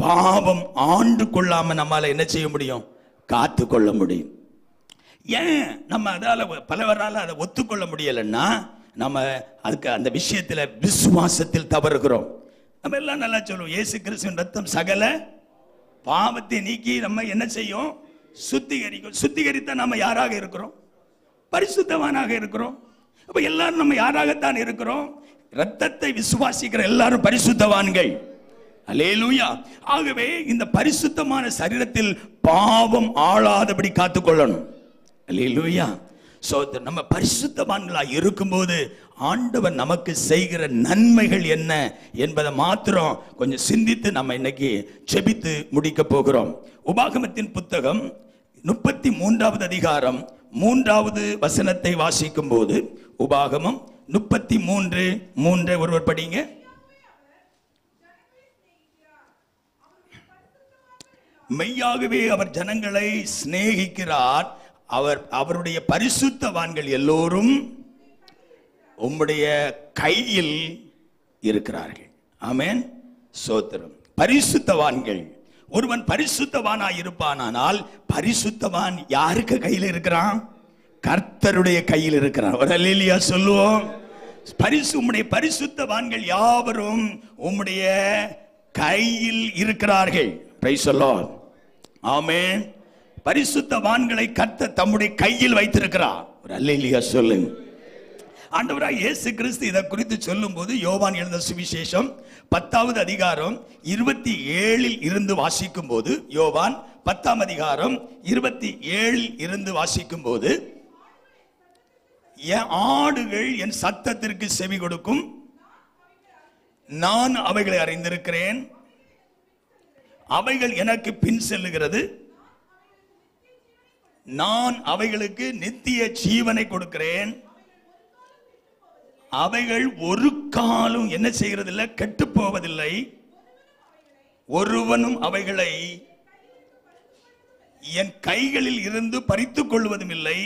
[SPEAKER 1] பாவம் ஆண்டு கொள்ளாம நம்மால என்ன செய்ய முடியும்? காத்து கொள்ள முடியும். ஏன் நம்ம அதால பலவரால் அதை ஒத்துக்கொள்ள முடியலன்னா, நம்ம அதுக்கு அந்த விஷயத்துல விசுவாசத்தில் தவறுகிறோம். நம்ம எல்லாம் நல்லா சொல்லுவோம், இயேசு கிறிஸ்துவின் ரத்தம் சகல பாவத்தை நீக்கி நம்ம என்ன செய்யும்? சுத்திகரிக்கும். சுத்திகரித்த நம்ம யாராக இருக்கிறோம்? பரிசுத்தவானாக இருக்கிறோம். அப்ப எல்லாரும் நம்ம யாராகத்தான் இருக்கிறோம்? ரத்தத்தை விசுவாசிக்கிற எல்லாரும் பரிசுத்தவான்கள். அல்லேலூயா. ஆகவே இந்த பரிசுத்தமான சரீரத்தில் பாவம் ஆளாதபடி காத்துக்கொள்ளணும். அல்லேலூயா. நம்ம பரிசுத்தவான்களாக இருக்கும்போது ஆண்டவர் நமக்கு செய்கிற நன்மைகள் என்ன என்பதை மாத்திரம் கொஞ்சம் சிந்தித்து நம்ம இன்னைக்கு ஜெபித்து முடிக்க போகிறோம். உபாகமத்தின் புத்தகம் 33வது அதிகாரம் 3வது வசனத்தை வாசிக்கும் போது, உபாகமம் 33:3 ஒருவர் படிங்க. மெய்யாகவே அவர் ஜனங்களை சிநேகிக்கிறார், அவருடைய பரிசுத்தவான்கள் எல்லோரும் உம்முடைய கையில் இருக்கிறார்கள். ஆமென். சோத்திரம். பரிசுத்தவான்கள். ஒருவன் பரிசுத்தவானாய் இருப்பானால் பரிசுத்தவான் யாருக்கு கையில் இருக்கிறான்? கர்த்தருடைய கையில் இருக்கிறான். ஒரு அல்லேலூயா சொல்லுவோம். உம்முடைய பரிசுத்தவான்கள் யாவரும் உம்முடைய கையில் இருக்கிறார்கள். Price the Lord. ஆமென். பரிசுத்தவான்களை கர்த்தர் தம்முடைய கையில் வைத்திருக்கிறார். ஒரு அல்லேலூயா சொல்லுங்க. ஆண்டவராய் இயேசு கிறிஸ்து இதை குறித்து சொல்லும் போது யோவான் எழுதின சுவிசேஷம் 10வது அதிகாரம் 27 இருந்து வாசிக்கும் போது, யோவான் 10ஆம் அதிகாரம் 27 இருந்து வாசிக்கும் போது, என் ஆடுகள் என் சத்தத்திற்கு செவி கொடுக்கும், நான் அவைகளை அறிந்திருக்கிறேன், அவைகள் எனக்கு பின் செல்லுகிறது, நான் அவைகளுக்கு நித்திய ஜீவனை கொடுக்கிறேன், அவைகள் ஒரு காலும் என்ன செய்கிறதில்லை, கெட்டு போவதில்லை. ஒருவனும் அவைகளை என் கைகளில் இருந்து பறித்துக் கொள்வதும் இல்லை.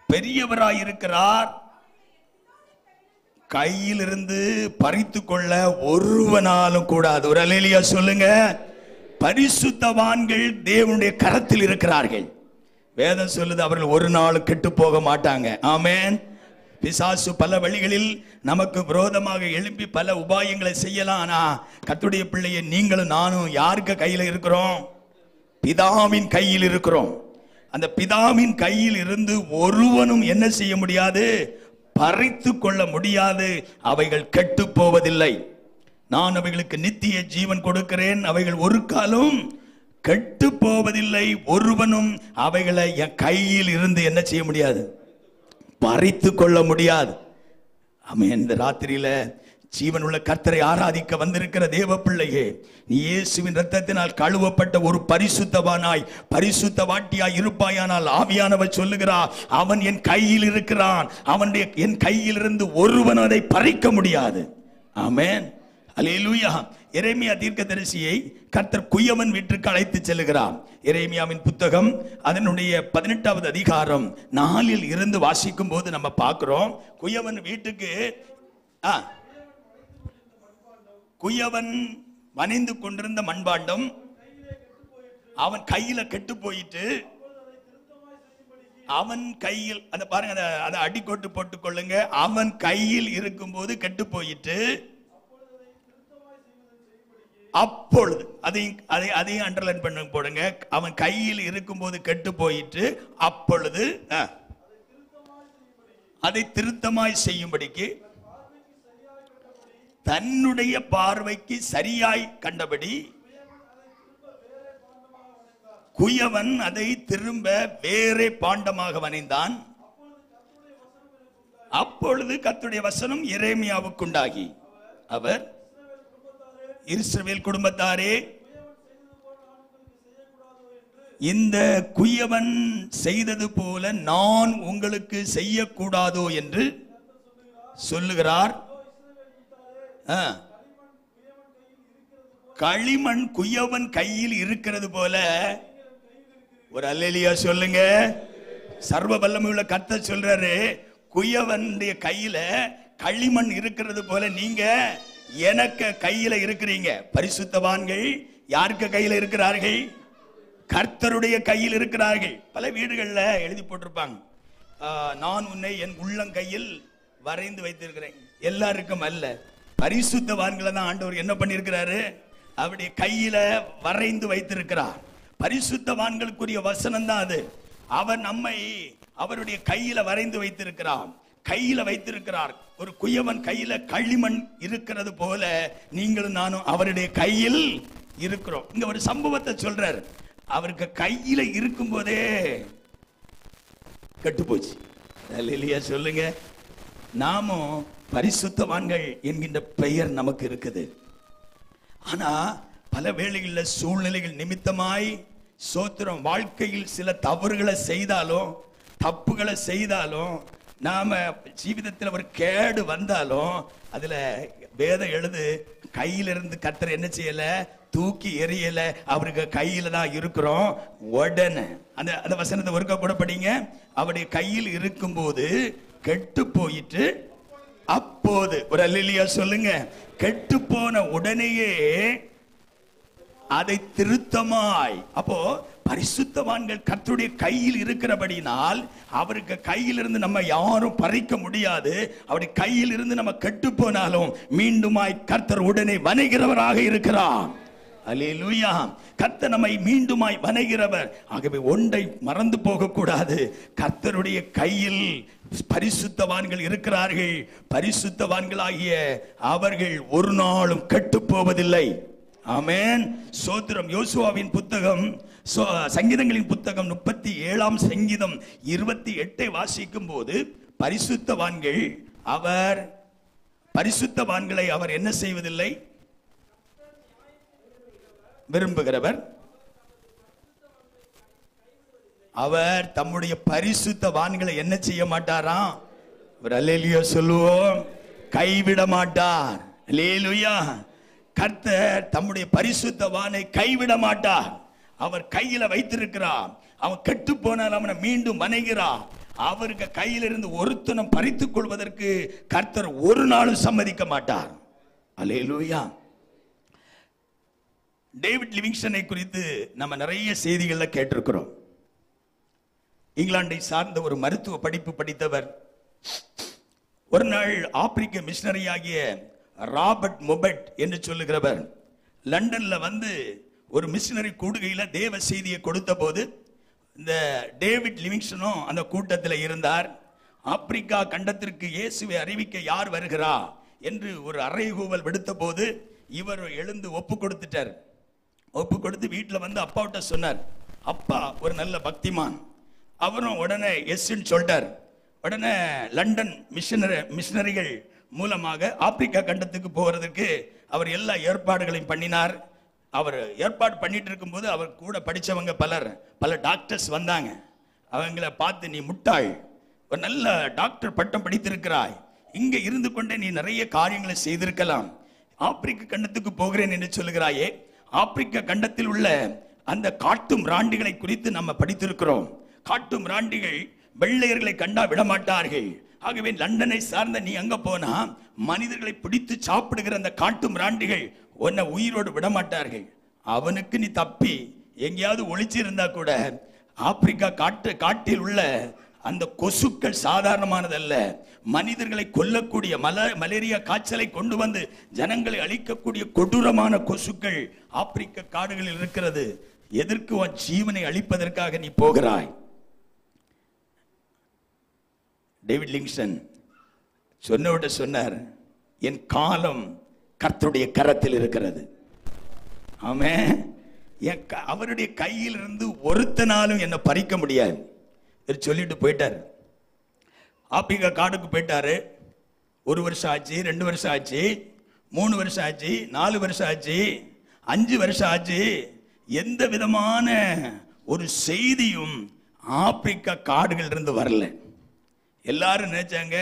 [SPEAKER 1] பெரியவராயிருக்கிறார், கையிலிருந்து பறித்து கொள்ள ஒருவனாலும் கூடாது. ஒரு அல்லேலூயா சொல்லுங்க. பரிசுத்தவான்கள் தேவனுடைய கரத்தில் இருக்கிறார்கள். வேதம் சொல்லுது அவர்கள் ஒரு நாள் கெட்டு போக மாட்டாங்க. ஆமென். பிசாசு பல வழிகளில் நமக்கு விரோதமாக எழுப்பி பல உபாயங்களை செய்யலாம். ஆனா கர்த்தருடைய பிள்ளையை நீங்களும் நானும் யாருக்கு கையில் இருக்கிறோம்? பிதாவின் கையில் இருக்கிறோம். அந்த பிதாவின் கையில் இருந்து ஒருவனும் என்ன செய்ய முடியாது, பறித்து கொள்ள முடியாது. அவைகள் கெட்டு போவதில்லை. நான் அவைகளுக்கு நித்திய ஜீவன் கொடுக்கிறேன், அவைகள் ஒரு காலம் கெட்டு போவதில்லை. ஒருவனும் அவைகளை என் கையில் இருந்து என்ன செய்ய முடியாது, பறித்து கொள்ள முடியாது. ஆமென். இந்த ராத்திரியில ஜீவனுள்ள கர்த்தரை ஆராதிக்க வந்திருக்கிற தேவ பிள்ளையே, நீ இயேசுவின் இரத்தத்தினால் கழுவப்பட்ட ஒரு பரிசுத்தவானாய் பரிசுத்தவாட்டியாய் இருப்பாயானால் ஆவியானவர் சொல்லுகிறார், அவன் என் கையில் இருக்கிறான், அவனுடைய என் கையில் இருந்து ஒருவன் அதை பறிக்க முடியாது. ஆமென். அல்லேலூயா. எரேமியா தீர்க்கதரிசியை கர்த்தர் குயவன் வீட்டுக்கு அழைத்து செல்லுகிறார். எரேமியாவின் புத்தகம் அதனுடைய 18வது அதிகாரம் 4 இருந்து வாசிக்கும் போது நம்ம பார்க்கிறோம். குயவன் வீட்டுக்கு குயவன் வனைந்து கொண்டிருந்த மண்பாண்டம் அவன் கையில கெட்டு போயிட்டு, அவன் கையில் அதை பாருங்க, அதை அடிக்கோட்டு போட்டுக் கொள்ளுங்க. அவன் கையில் இருக்கும் போது கெட்டு போயிட்டு, அப்பொழுது அதையும் அண்டர்லைன் பண்ண போடுங்க. அவன் கையில் இருக்கும் போது கெட்டு போயிட்டு, அப்பொழுது அதை திருத்தமாய் செய்யும்படிக்கு தன்னுடைய பார்வைக்கு சரியாய் கண்டபடி குயவன் அதை திரும்ப வேறே பாண்டமாக வனைந்தான். அப்பொழுது கர்த்தருடைய வசனம் எரேமியாவுக்கு உண்டாகி, அவர், இஸ்ரவேல் குடும்பத்தாரே, இந்த குயவன் செய்தது போல நான் உங்களுக்கு செய்யக்கூடாதோ என்று சொல்லுகிறார். களிமண் குயவன் கையில் இருக்கிறது போல, ஒரு அல்லேலூயா சொல்லுங்க. சர்வ வல்லமையுள்ள கர்த்தர் சொல்றாரு, குயவனுடைய கையில களிமண் இருக்கிறது போல நீங்க எனக்கு கையில இருக்கிறீங்க. பரிசுத்தவான்கள் யாருக்கு கையில இருக்கிறார்கள்? கர்த்தருடைய கையில் இருக்கிறார்கள். பல வீடுகள்ல எழுதி போட்டிருப்பாங்க, நான் உன்னை என் உள்ளங்கையில் வரைந்து வைத்திருக்கிறேன். எல்லாருக்கும் அல்ல, பரிசுத்தவான்களை தான் ஆண்டவர் என்ன பண்ணியிருக்கிறாரு, அவருடைய கையில வரைந்து வைத்திருக்கிறார். பரிசுத்தவான்களுக்குரிய வசனம் தான் அது. அவர் நம்மை அவருடைய கையில வரைந்து வைத்திருக்கிறார், கையில வைத்திருக்கிறார். ஒரு குயவன் கையில களிமண் இருக்கிறது போல நீங்களும் நானும் அவருடைய கையில் இருக்கிறோம். இங்க ஒரு சம்பவத்தை சொல்றாரு. அவருக்கு கையில இருக்கும் போதே கெட்டு போச்சு. அல்லேலூயா சொல்லுங்க. நாமும் பரிசுத்தவான்கள் என்கின்ற பெயர் நமக்கு இருக்குது. ஆனா பல வேளைகளில் சூழ்நிலைகள் நிமித்தமாய் சோத்திரம் வாழ்க்கையில் சில தவறுகளை செய்தாலும் தப்புகளை செய்தாலும் நாம ஜீவிதத்தில் ஒரு கேடு வந்தாலும் அதுல வேதம் எழுது, கையிலிருந்து கர்த்தர் என்ன செய்யல, தூக்கி எறியல, அவருக்கு கையில தான் இருக்கிறோம். உடனே அந்த வசனத்தை ஒருக்க கூட படிங்க. அவருடைய கையில் இருக்கும் போது கெட்டு போயிட்டு, அப்போது, ஒரு அல்லேலூயா சொல்லுங்க, கெட்டு போன உடனேயே அதை திருத்தமாய். அப்போ பரிசுத்தவான்கள் கர்த்தருடைய கையில் இருக்கிறபடினால் அவருக்கு கையிலிருந்து நம்ம யாரும் பறிக்க முடியாது. அவருடைய கையில் இருந்து நம்ம கெட்டு போனாலும் மீண்டுமாய் கர்த்தர் உடனே வணைகிறவராக இருக்கிறார். அல்லேலூயா. கர்த்தர் நம்மை மீண்டுமாய் வணைகிறவர். ஆகவே ஒன்றை மறந்து போக கூடாது, கர்த்தருடைய கையில் பரிசுத்தவான்கள் இருக்கிறார்கள். பரிசுத்தவான்களாகிய அவர்கள் ஒரு நாளும் கெட்டு போவதில்லை. ஆமென். சோத்திரம். யோசுவாவின் புத்தகம், சங்கீதங்களின் புத்தகம் 37ஆம் சங்கீதம் 28 வாசிக்கும் போது பரிசுத்தவான்கள் பரிசுத்தவான்களை அவர் என்ன செய்வதில்லை, விரும்புகிறவர். அவர் தம்முடைய பரிசுத்தவான்களை என்ன செய்ய மாட்டாராம்? ஒரு அல்லேலூயா சொல்லுவோம். கைவிட மாட்டார். அல்லேலூயா. கர்த்தர் தம்முடைய பரிசுத்தவானை கைவிட மாட்டார். அவர் கையில வைத்திருக்கிறார். அவன் கெட்டு போனால் அவனை மீண்டும் வணைகிறார். அவருக்கு கையிலிருந்து ஒருத்தனம் பறித்துக் கொள்வதற்கு கர்த்தர் ஒரு நாளும் சம்மதிக்க மாட்டார். அல்லேலூயா. டேவிட் லிவிங்ஸ்டனை குறித்து நம்ம நிறைய செய்திகள்ல கேட்டிருக்கிறோம். இங்கிலாந்தை சார்ந்த ஒரு மருத்துவ படிப்பு படித்தவர். ஒரு நாள் ஆப்பிரிக்க மிஷனரி ஆகிய ராபர்ட் மொபெட் என்று சொல்லுகிறவர் லண்டன்ல வந்து ஒரு மிஷனரி கூடுகையில தேவ செய்தியை கொடுத்த போது இந்த டேவிட் லிவிங்ஸ்டனும் அந்த கூட்டத்தில் இருந்தார். ஆப்பிரிக்கா கண்டத்திற்கு இயேசுவை அறிவிக்க யார் வருகிறா என்று ஒரு அறைகூவல் விடுத்த போது இவர் எழுந்து ஒப்பு கொடுத்துட்டார். ஒப்பு கொடுத்து வீட்டில் வந்து அப்பாவிட்ட சொன்னார். அப்பா ஒரு நல்ல பக்திமான். அவரும் உடனே எஸ்ன்னு சொல்லிட்டார். உடனே லண்டன் மிஷனரிகள் மூலமாக ஆப்பிரிக்கா கண்டத்துக்கு போகிறதுக்கு அவர் எல்லா ஏற்பாடுகளையும் பண்ணினார். அவர் ஏற்பாடு பண்ணிட்டு இருக்கும்போது அவர் கூட படித்தவங்க பல டாக்டர்ஸ் வந்தாங்க. அவங்கள பார்த்து, நீ முட்டாள், ஒரு நல்ல டாக்டர் பட்டம் படித்திருக்கிறாய், இங்கே இருந்து கொண்டே நீ நிறைய காரியங்களை செய்திருக்கலாம், ஆப்பிரிக்க கண்டத்துக்கு போகிறேன் என்று சொல்லுகிறாயே, ஆப்பிரிக்க கண்டத்தில் உள்ள அந்த காட்டும் ராண்டிகளை குறித்து நம்ம படித்திருக்கிறோம். காட்டும் ராண்டிகள் வெள்ளையர்களை கண்டா விடமாட்டார்கள். ஆகவே லண்டனை சார்ந்த நீ அங்க போனா மனிதர்களை பிடித்து சாப்பிடுகிற அந்த காட்டும் ராண்டிகள் உன்னை உயிரோடு விடமாட்டார்கள். அவனுக்கு நீ தப்பி எங்கேயாவது ஒளிச்சிருந்தா கூட ஆப்பிரிக்கா காட்டில் உள்ள அந்த கொசுக்கள் சாதாரணமானதல்ல. மனிதர்களை கொல்லக்கூடிய மலேரியா காய்ச்சலை கொண்டு வந்து ஜனங்களை அழிக்கக்கூடிய கொடூரமான கொசுக்கள் ஆப்பிரிக்க காடுகளில் இருக்கிறது. எதற்கு உன் ஜீவனை அழிப்பதற்காக நீ போகிறாய்? டேவிட் லிவிங்ஸ்டன் சொன்னோட சொன்னார், என் காலம் கர்த்தருடைய கரத்தில் இருக்கிறது. ஆமென். அவருடைய கையில் இருந்து ஒருத்தனாலும் என்னை பறிக்க முடியாது சொல்லிட்டு போயிட்டார். ஆப்பிரிக்கா காடுக்கு போயிட்டாரு. 1 வருஷம் ஆச்சு, 2 வருஷம் ஆச்சு, 3 வருஷம் ஆச்சு, 4 வருஷம் ஆச்சு, 5 வருஷம் ஆச்சு. எந்த விதமான ஒரு செய்தியும் ஆப்பிரிக்கா காடுகள் இருந்து வரல. எல்லாரும் நினைச்சாங்க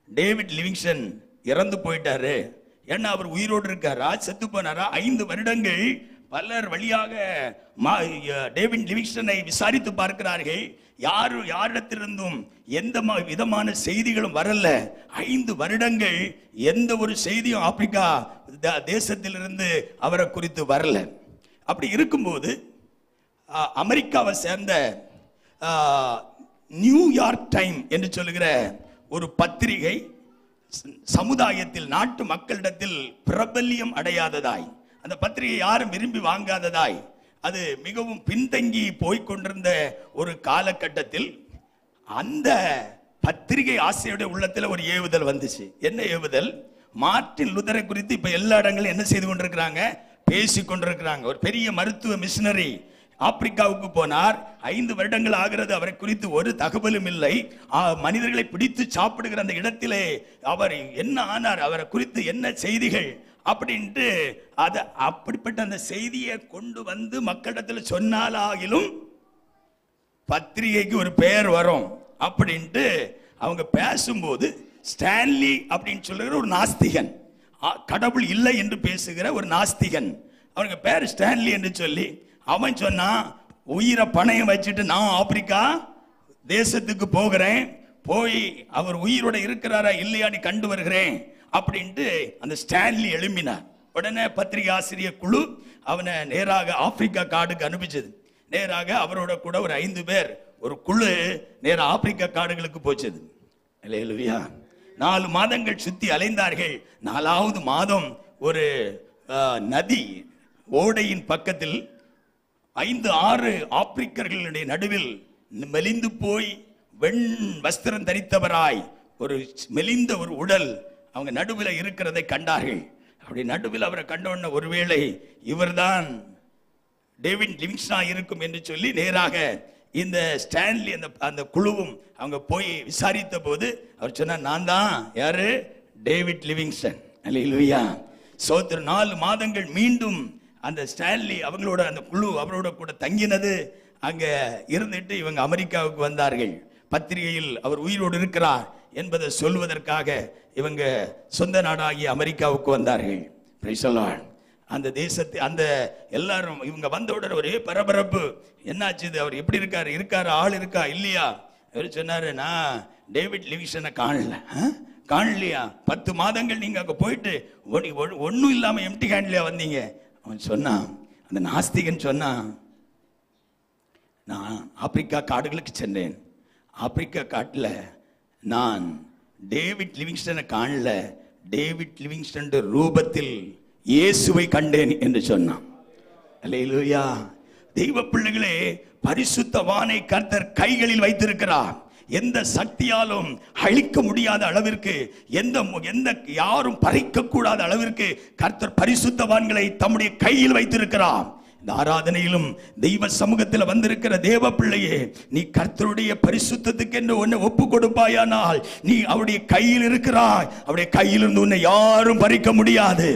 [SPEAKER 1] டேவிட் லிவிங்ஸ்டன் இறந்து போயிட்டாரு. ஏன்னா அவர் உயிரோடு இருக்காரா, செத்து போனாரா? 5 வருடங்கள் பலர் வழியாக டேவிட் லிவிங்ஸ்டனை விசாரித்து பார்க்கிறார்கள். யாரிடத்திலிருந்தும் எந்த விதமான செய்திகளும் வரல. 5 வருடங்கள் எந்த ஒரு செய்தியும் ஆப்பிரிக்கா தேசத்திலிருந்து அவரை குறித்து வரல. அப்படி இருக்கும்போது அமெரிக்காவை சேர்ந்த நியூயார்க் டைம் என்று சொல்லுகிற ஒரு பத்திரிகை சமுதாயத்தில் நாட்டு மக்களிடத்தில் பிரபல்யம் அடையாததாய், அந்த பத்திரிகை யாரும் விரும்பி வாங்காததாய், அது மிகவும் பின்தங்கி போய்கொண்டிருந்த ஒரு காலகட்டத்தில் அந்த பத்திரிகை ஆசிரியருடைய உள்ளத்தில் ஒரு ஏவுதல் வந்துச்சு. என்ன ஏவுதல்? மார்ட்டின் லூதரை குறித்து இப்ப எல்லா இடங்களும் என்ன செய்து கொண்டிருக்கிறாங்க? பேசி கொண்டிருக்கிறாங்க. ஒரு பெரிய மருத்துவ மிஷனரி ஆப்பிரிக்காவுக்கு போனார். 5 வருடங்கள் ஆகிறது. அவரை குறித்து ஒரு தகவலும் இல்லை. மனிதர்களை பிடித்து சாப்பிடுகிற அந்த இடத்திலே அவர் என்ன ஆனார், அவரை குறித்து என்ன செய்திகள் அப்படின்ட்டு அப்படிப்பட்ட அந்த செய்தியை கொண்டு வந்து மக்களிடத்தில் சொன்னாலாகிலும் பத்திரிகைக்கு ஒரு பெயர் வரும் அப்படின்ட்டு அவங்க பேசும்போது, ஸ்டான்லி அப்படின்னு சொல்லுகிற ஒரு நாஸ்திகன், கடவுள் இல்லை என்று பேசுகிற ஒரு நாஸ்திகன், அவனுக்கு பேர் ஸ்டான்லி என்று சொல்லி அவன் சொன்னான், உயிரை பணையம் வச்சுட்டு நான் ஆப்பிரிக்கா தேசத்துக்கு போகிறேன், போய் அவர் உயிரோட இருக்கிறாரா இல்லையான்னு கண்டு வருகிறேன் அப்படின்ட்டு அந்த ஸ்டான்லி எழும்பினார். உடனே பத்திரிகை ஆசிரியர் குழு அவனை நேராக ஆப்பிரிக்கா காடுக்கு அனுப்பிச்சது. நேராக அவரோட கூட ஒரு 5 பேர் ஒரு குழு நேர ஆப்பிரிக்கா காடுகளுக்கு போச்சது. அல்லேலூயா. 4 மாதங்கள் சுத்தி அலைந்தார்கள். 4வது மாதம் ஒரு நதி ஓடையின் பக்கத்தில் 5-6 ஆப்பிரிக்கர்களுடைய நடுவில் மெலிந்து போய் வெண் வஸ்திரம் தரித்தவராய் ஒரு மெலிந்த ஒரு உடல் அவங்க நடுவில் இருக்கிறதை கண்டார்கள். அப்படி நடுவில் அவரை கண்டவுடனே ஒருவேளை இவர்தான் டேவிட் லிவிங்ஸ்டனா இருக்கும் என்று சொல்லி நேராக இந்த ஸ்டான்லி அந்த குழுவும் அவங்க போய் விசாரித்த போது அவர் சொன்னார், நான் தான். யாரு? David Livingstone. அல்லேலூயா. சோத்திரம். 4 மாதங்கள் மீண்டும் அந்த ஸ்டான்லி அவங்களோட அந்த குழு அவரோட கூட தங்கினது. அங்க இருந்துட்டு இவங்க அமெரிக்காவுக்கு வந்தார்கள். பத்திரிகையில் அவர் உயிரோடு இருக்கிறார் என்பதை சொல்வதற்காக இவங்க சொந்த நாடாகிய அமெரிக்காவுக்கு வந்தார்கள். Price the Lord. அந்த தேசத்தை அந்த எல்லாரும் இவங்க வந்தவுடன் ஒரே பரபரப்பு. என்னாச்சு, அவர் எப்படி இருக்காரு, ஆள் இருக்கா இல்லையா? அவர் சொன்னாரு, நான் டேவிட் லிவிங்ஸ்டனை காணலையா? 10 மாதங்கள் நீங்க அங்க போயிட்டு ஒன்னும் இல்லாம எம்டி ஹேண்ட்லயா வந்தீங்க? அவன் சொன்னான், அந்த நாஸ்திகன் சொன்னான், நான் ஆப்பிரிக்கா காடுகளுக்கு சென்றேன். ஆப்பிரிக்கா காட்டில் நான் டேவிட் லிவிங்ஸ்டனை காணல, டேவிட் லிவிங்ஸ்டன் ரூபத்தில் இயேசுவை கண்டேன் என்று சொன்னான். அல்லேலூயா. தெய்வ பிள்ளைகளே, பரிசுத்தவானை கர்த்தர் கைகளில் வைத்திருக்கிறார். எந்த சக்தியாலும் அழிக்க முடியாத அளவிற்கு, எந்த யாரும் பறிக்க கூடாத அளவிற்கு கர்த்தர் பரிசுத்தவான்களை தம்முடைய கையில் வைத்திருக்கிறார். இந்த ஆராதனையிலும் தெய்வ சமூகத்தில் வந்திருக்கிற தேவ பிள்ளையே, நீ கர்த்தருடைய பரிசுத்தத்துக்கு என்று உன்னை ஒப்பு கொடுப்பாயானால் நீ அவருடைய கையில் இருக்கிறாய். அவருடைய கையிலிருந்து உன்னை யாரும் பறிக்க முடியாது.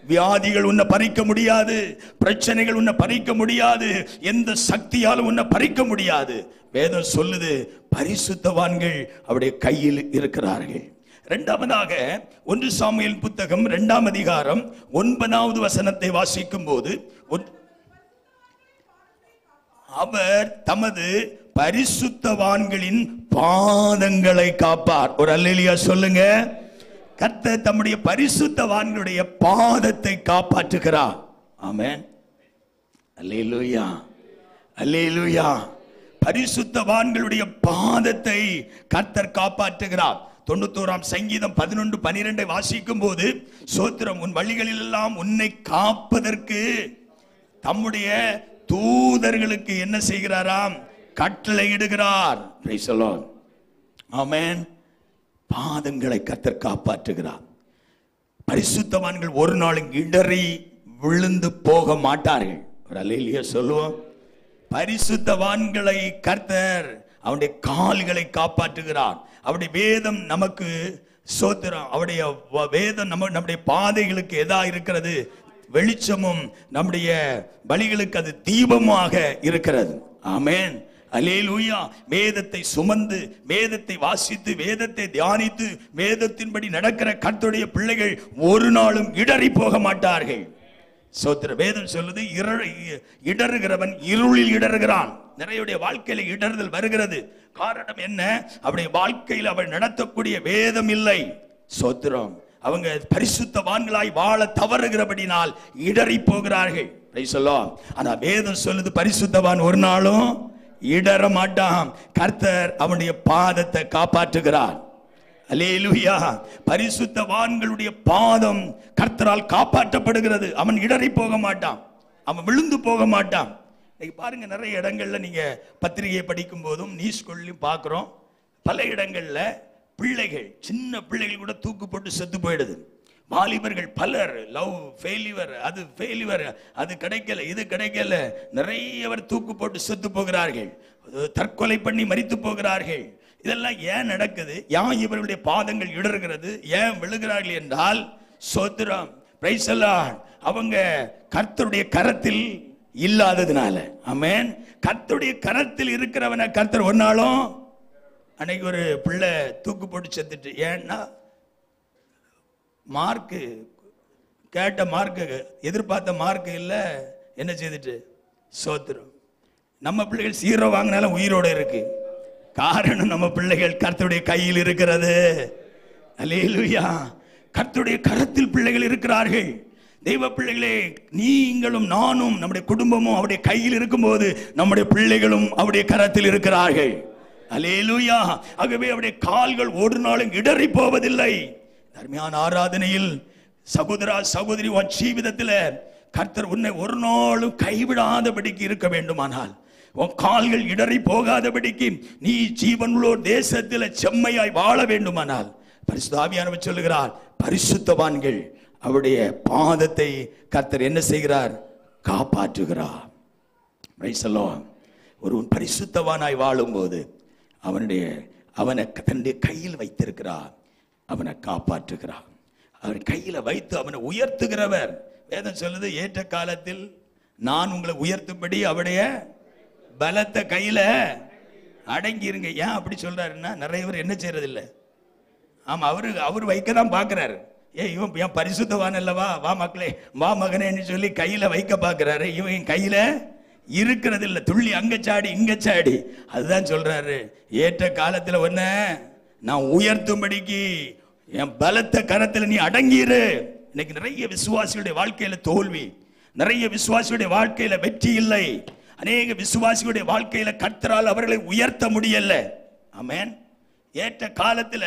[SPEAKER 1] வியாதிகள் உன்னை பறிக்க முடியாது, பிரச்சனைகள் உன்னை பறிக்க முடியாது, எந்த சக்தியாலும் உன்னை பறிக்க முடியாது. வேதம் சொல்லுது, பரிசுத்தவான்கள் அவருடைய கையில் இருக்கிறார்கள். இரண்டாவதாக 1 சாமுவேல் புத்தகம் 2ஆம் அதிகாரம் 9வது வசனத்தை வாசிக்கும் போது, அவர் தமது பரிசுத்தவான்களின் பாதங்களை காப்பார். ஒரு அல்லேலூயா சொல்லுங்க. கர்த்தர் தம்முடைய பரிசுத்தவான்களுடைய பாதத்தை காப்பாற்றுகிறார். ஆமென். அல்லேலூயா, அல்லேலூயா. பரிசுத்தவான்களுடைய பாதத்தை கர்த்தர் காப்பாற்றுகிறார். 91ஆம் சங்கீதம் 11:12 வாசிக்கும் போது, சோத்திரம், உன் வழிகளில் எல்லாம் உன்னை காப்பதற்கு தம்முடைய தூதர்களுக்கு என்ன செய்கிறாராம்? கட்டளை இடுகிறார். Price the Lord. ஆமென். பாதங்களை கர்த்தர் காப்பாற்றுகிறார். பரிசுத்தவான்கள் ஒரு நாளும் இடறி விழுந்து போக மாட்டார்கள். ஒரு அல்லேலூயா சொல்லுவோம். பரிசுத்தவான்களை கர்த்தர் அவருடைய கால்களை காப்பாற்றுகிறார். அவருடைய வேதம் நமக்கு சோத்திரம், அவருடைய வேதம் நம்முடைய பாதைகளுக்கு எதா இருக்கிறது? வெளிச்சமும், நம்முடைய வழிகளுக்கு அது தீபமாக இருக்கிறது. ஆமென். அல்லேலூயா. வேதத்தை சுமந்து, வேதத்தை வாசித்து, வேதத்தை தியானித்து, வேதத்தின்படி நடக்கிற கர்த்தருடைய பிள்ளைகள் ஒரு நாளும் இடறி போக மாட்டார்கள். சோத்திர வேதம் சொல்லுது, இடறுகிறவன் இருளில் இடறுகிறான். நிறைய வாழ்க்கையில இடறுதல் வருகிறது. காரணம் என்ன? அவருடைய வாழ்க்கையில் அவள் நடத்தக்கூடிய வேதம் இல்லை. சோத்திரம், அவங்க பரிசுத்தவான்களாய் வாழ தவறுகிறபடினால் இடறி போகிறார்கள். ஆனா வேதம் சொல்லுது, பரிசுத்தவான் ஒரு நாளும் இடற மாட்டான். கர்த்தர் அவனுடைய பாதத்தை காப்பாற்றுகிறார். அல்லேலூயா. பரிசுத்தவான்களுடைய பாதம் கர்த்தரால் காப்பாற்றப்படுகிறது. அவன் இடறி போக மாட்டான், அவன் விழுந்து போக மாட்டான். பாருங்க, நிறைய இடங்கள்ல நீங்க பத்திரிகையை படிக்கும் போதும் நியூஸ்கொள்ளையும் பார்க்கிறோம். பல இடங்கள்ல பிள்ளைகள், சின்ன பிள்ளைகள் கூட தூக்கு போட்டு செத்து போயிடுது. வாலிபர்கள் பலர் லவ் ஃபெயிலியர், அது ஃபெயிலியர், அது கிடைக்கல, இது கிடைக்கல, நிறையவர் தூக்கு போட்டு செத்து போகிறார்கள், தற்கொலை பண்ணி மரித்து போகிறார்கள். இதெல்லாம் ஏன் நடக்குது? ஏன் இவர்களுடைய பாதங்கள் இடறுகிறது? ஏன் விழுகிறார்கள் என்றால், சோத்திரம், பிரைஸ் தி லார்ட், அவங்க கர்த்தருடைய கரத்தில் இல்லாததுனால. ஆமென். கர்த்தருடைய கரத்தில் இருக்கிறவனை கர்த்தர் ஒரு நாளும். அன்னைக்கு ஒரு பிள்ளை தூக்கு போட்டு செத்துட்டு, ஏன்னா மார்க்கு கேட்ட மார்க்கு, எதிர்பார்த்த மார்க்கு இல்லை, என்ன செய்துட்டு? சோத்திரம். நம்ம பிள்ளைகள் 0 வாங்கினாலும் உயிரோடு இருக்கு. காரணம், நம்ம பிள்ளைகள் கர்த்தருடைய கையில் இருக்கிறது. அல்லேலூயா. கர்த்தருடைய கரத்தில் பிள்ளைகள் இருக்கிறார்கள். தெய்வ பிள்ளைகளே, நீங்களும் நானும் நம்முடைய குடும்பமும் அவருடைய கையில் இருக்கும்போது நம்முடைய பிள்ளைகளும் அவருடைய கரத்தில் இருக்கிறார்கள். அல்லேலூயா. ஆகவே அவருடைய கால்கள் ஒரு நாளும் இடறி போவதில்லை. அருமையான ஆராதனையில் சகோதரா, சகோதரி, உன் ஜீவிதத்தில் கர்த்தர் உன்னை ஒரு நாளும் கைவிடாதபடிக்கு இருக்க வேண்டுமானால், உன் கால்கள் இடறி போகாதபடிக்கு நீ ஜீவனுள்ளோர் தேசத்தில் செம்மையாய் வாழ வேண்டுமானால், பரிசுத்த ஆவியானவர் சொல்லுகிறார், பரிசுத்தவான்கள் அவருடைய பாதத்தை கர்த்தர் என்ன செய்கிறார்? காப்பாற்றுகிறார். Praise the lord. ஒரு பரிசுத்தவானாய் வாழும்போது அவனை தன்னுடைய கையில் வைத்திருக்கிறார். அவனை காப்பாற்றுகிறார். அவர் கையில் வைத்து அவனை உயர்த்துகிறவர். வேதம் சொல்லுது, ஏற்ற காலத்தில் நான் உங்களை உயர்த்தும்படி அவருடைய பலத்த கையில அடங்கி இருங்க. ஏன் அப்படி சொல்றாருன்னா, நிறைய பேர் என்ன செய்யறது இல்லை. ஆமா, அவரு வைக்கதான் பாக்குறாரு. இவன் என் பரிசுத்தவான் அல்லவா, வா மக்களே வா மகனேன்னு சொல்லி கையில வைக்க பாக்குறாரு. இவன் கையில இருக்கிறது இல்லை. துள்ளி அங்க சாடி இங்க சாடி. அதுதான் சொல்றாரு, ஏற்ற காலத்துல ஒன்ன நான் உயர்த்தும்படிக்கு என் பலத்த கரத்துல நீ அடங்கிரு. இன்னைக்கு நிறைய விசுவாசிகளுடைய வாழ்க்கையில தோல்வி, நிறைய விசுவாசிகளுடைய வாழ்க்கையில வெற்றி இல்லை. அநேக விசுவாசிகளுடைய வாழ்க்கையில கர்த்தரால் அவர்களை உயர்த்த முடியல. ஆமென். ஏற்ற காலத்துல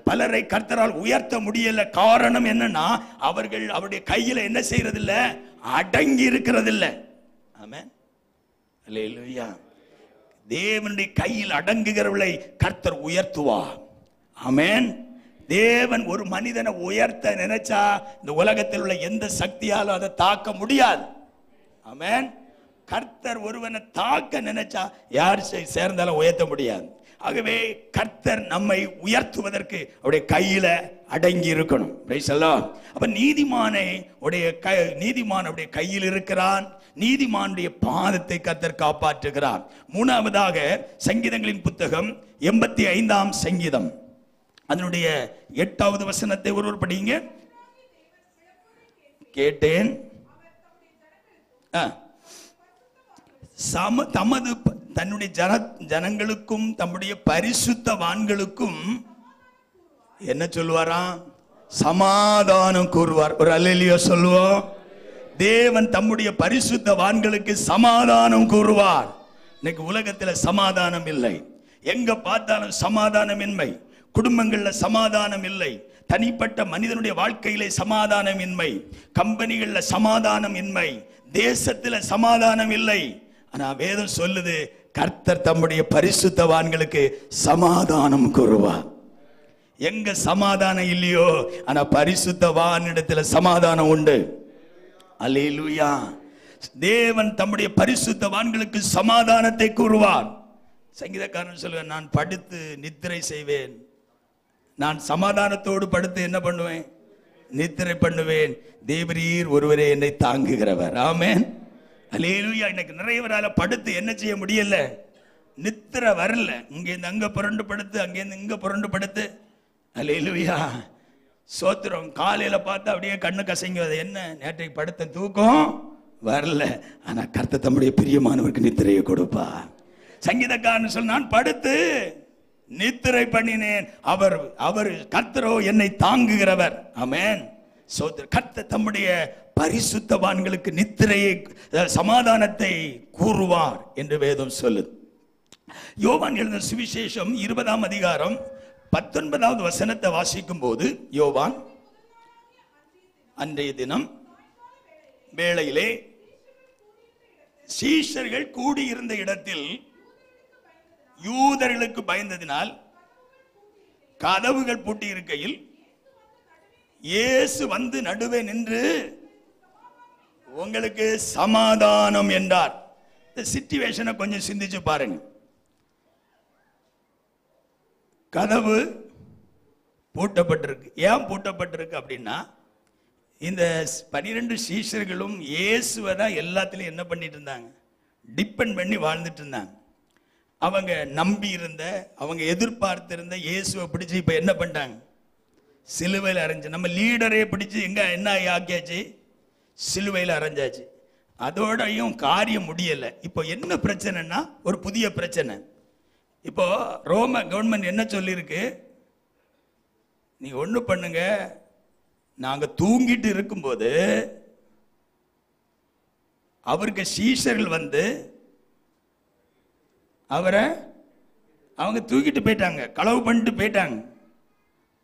[SPEAKER 1] பலரை கர்த்தரால் உயர்த்த முடியல. காரணம் என்னன்னா, அவர்கள் அவருடைய கையில என்ன செய்யறது இல்ல, அடங்கி இருக்கிறது இல்ல. ஆமென். அல்லேலூயா. தேவனுடைய கையில் அடங்குகிறவர்களை கர்த்தர் உயர்த்துவார். ஆமென். தேவன் ஒரு மனிதனை உயர்த்த நினைச்சா இந்த உலகத்தில் உள்ள எந்த சக்தியாலும் அதை தாக்க முடியாது. ஆமென். கர்த்தர் ஒருவனை தாக்க நினைச்சா யார் சேர்ந்தாலும் உயர்த்த முடியாது. ஆகவே கர்த்தர் நம்மை உயர்த்துவதற்கு அவருடைய கையில அடங்கி இருக்கணும். அப்ப நீதிமானுடைய கையில் இருக்கிறான். நீதிமானுடைய பாதத்தை கர்த்தர் காப்பாற்றுகிறார். மூணாவதாக சங்கீதங்களின் புத்தகம் 85ஆம் சங்கீதம் அதனுடைய 8வது வசனத்தை ஒருவர் படிங்க. கேட்டேன், தன்னுடைய ஜனங்களுக்கும் தம்முடைய பரிசுத்தவான்களுக்கும் என்ன சொல்லுவாராம், சமாதானம் கூறுவார். ஒரு அல்லேலூயா சொல்லுவோம். தேவன் தம்முடைய பரிசுத்தவான்களுக்கு சமாதானம் கூறுவார். இன்னைக்கு உலகத்தில் சமாதானம் இல்லை. எங்க பார்த்தாலும் சமாதானமின்மை, குடும்பங்கள்ல சமாதானம் இல்லை, தனிப்பட்ட மனிதனுடைய வாழ்க்கையிலே சமாதானமின்மை, கம்பெனிகள்ல சமாதானமின்மை, தேசத்துல சமாதானம் இல்லை. ஆனா வேதம் சொல்லுது, கர்த்தர் தம்முடைய பரிசுத்தவான்களுக்கு சமாதானம் கூறுவார். எங்க சமாதானம் இல்லையோ, ஆனா பரிசுத்தவானிடத்துல சமாதானம் உண்டு. அல்லேலூயா. தேவன் தம்முடைய பரிசுத்தவான்களுக்கு சமாதானத்தை கூறுவார். சங்கீதக்காரன் சொல்லுவேன், நான் படுத்து நித்திரை செய்வேன். நான் சமாதானத்தோடு படுத்து என்ன பண்ணுவேன், நித்திரை பண்ணுவேன். தேவரீர் ஒருவரே என்னை தாங்குகிறவர். ஆமென். அல்லேலூயா. இன்னைக்கு நிறையவரால படுத்து என்ன செய்ய முடியல, நித்திரை வரல. இங்கேருந்து அங்க புரண்டு படுத்து, அங்கேருந்து இங்க புரண்டு படுத்து. அல்லேலூயா. சோத்திரம். காலையில பார்த்தா அப்படியே கண்ணு கசங்குவது. என்ன, நேற்றைக்கு படுத்த தூக்கம் வரல. ஆனா கர்த்தர் தம்முடைய பிரியமானவருக்கு நித்திரையை கொடுப்பா. சங்கீதக்காரன் சொல், நான் படுத்து நித்திரை பண்ணினேன், அவர் கர்த்தரோ என்னை தாங்குகிறவர். ஆமென். கர்த்தர் தம்முடைய பரிசுத்தவான்களுக்கு நித்திரையை, சமாதானத்தை கூறுவார் என்று வேதம் சொல்லுது. யோவான் எழுதின சுவிசேஷம் 20ஆம் அதிகாரம் 19வது வசனத்தை வாசிக்கும் போது, யோவான், அன்றைய தினம் வேளையிலே சீஷர்கள் கூடியிருந்த இடத்தில் யூதர்களுக்கு பயந்ததினால் கதவுகள் பூட்டி இருக்கையில் இயேசு வந்து நடுவே நின்று உங்களுக்கு சமாதானம் என்றார். இந்த சிச்சுவேஷனை கொஞ்சம் சிந்திச்சு பாருங்க. கதவு பூட்டப்பட்டிருக்கு. ஏன் பூட்டப்பட்டிருக்கு அப்படின்னா, இந்த 12 சீஷர்களும் இயேசுவை தான் எல்லாத்திலையும் என்ன பண்ணிட்டு இருந்தாங்க, டிபெண்ட் பண்ணி வாழ்ந்துட்டு இருந்தாங்க. அவங்க நம்பி இருந்த, அவங்க எதிர்பார்த்திருந்த இயேசுவை பிடிச்சி இப்ப என்ன பண்ணிட்டாங்க, சிலுவையில் அரைஞ்சு. நம்ம லீடரே பிடிச்சி எங்க என்ன ஆக்கியாச்சு, சிலுவையில் அரைஞ்சாச்சு. அதோடையும் காரியம் முடியல. இப்போ என்ன பிரச்சனைனா, ஒரு புதிய பிரச்சனை. இப்போ ரோம கவர்மெண்ட் என்ன சொல்லியிருக்கு, நீ ஒண்ணு பண்ணுங்க, நாங்க தூங்கிட்டு இருக்கும்போது அவருக்கு சீஷர்கள் வந்து அவரை அவங்க தூக்கிட்டு போயிட்டாங்க, களவு பண்ணிட்டு போயிட்டாங்க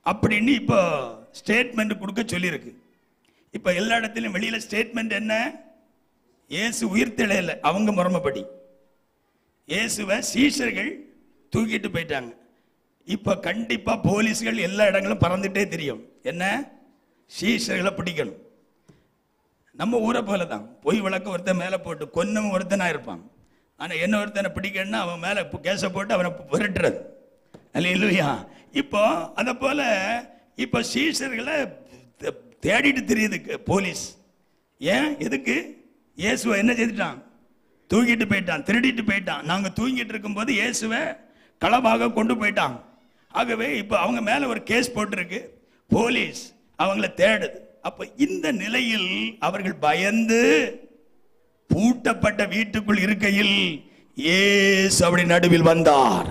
[SPEAKER 1] அப்படின்னு இப்போ ஸ்டேட்மெண்ட் கொடுக்க சொல்லியிருக்கு. இப்போ எல்லா இடத்திலும் வெளியில ஸ்டேட்மெண்ட் என்ன, இயேசு உயிர்த்தெழல. அவங்க முறைமைப்படி இயேசுவை சீஷர்கள் தூக்கிட்டு போயிட்டாங்க. இப்போ கண்டிப்பா போலீஸ்கள் எல்லா இடங்களும் பறந்துட்டே தெரியும், என்ன, சீஷர்களை பிடிக்கணும். நம்ம ஊரை போல தான், பொய் வழக்கு ஒருத்தன் மேலே போட்டு கொன்னவன் ஒருத்தனா இருப்பான். ஆனால் என்ன ஒருத்தனை பிடிக்கணும்னா அவன் மேலே கேஸை போட்டு அவனை விரட்டுறது. அல்லேலூயா. இப்போ அதை போல இப்போ சீஷர்களை தேடிட்டு தெரியுது போலீஸ். ஏன் எதுக்கு? இயேசுவை என்ன செய்துட்டான்? தூக்கிட்டு போயிட்டான், திருடிட்டு போயிட்டான். நாங்க தூங்கிட்டு இருக்கும்போது இயேசுவை களவாக கொண்டு போயிட்டான். ஆகவே இப்போ அவங்க மேல ஒரு கேஸ் போட்டிருக்கு, போலீஸ் அவங்கள தேடுது. அப்ப இந்த நிலையில் அவர்கள் பயந்து பூட்டப்பட்ட வீட்டுக்குள் இருக்கையில் இயேசு அப்படி நடுவில் வந்தார்.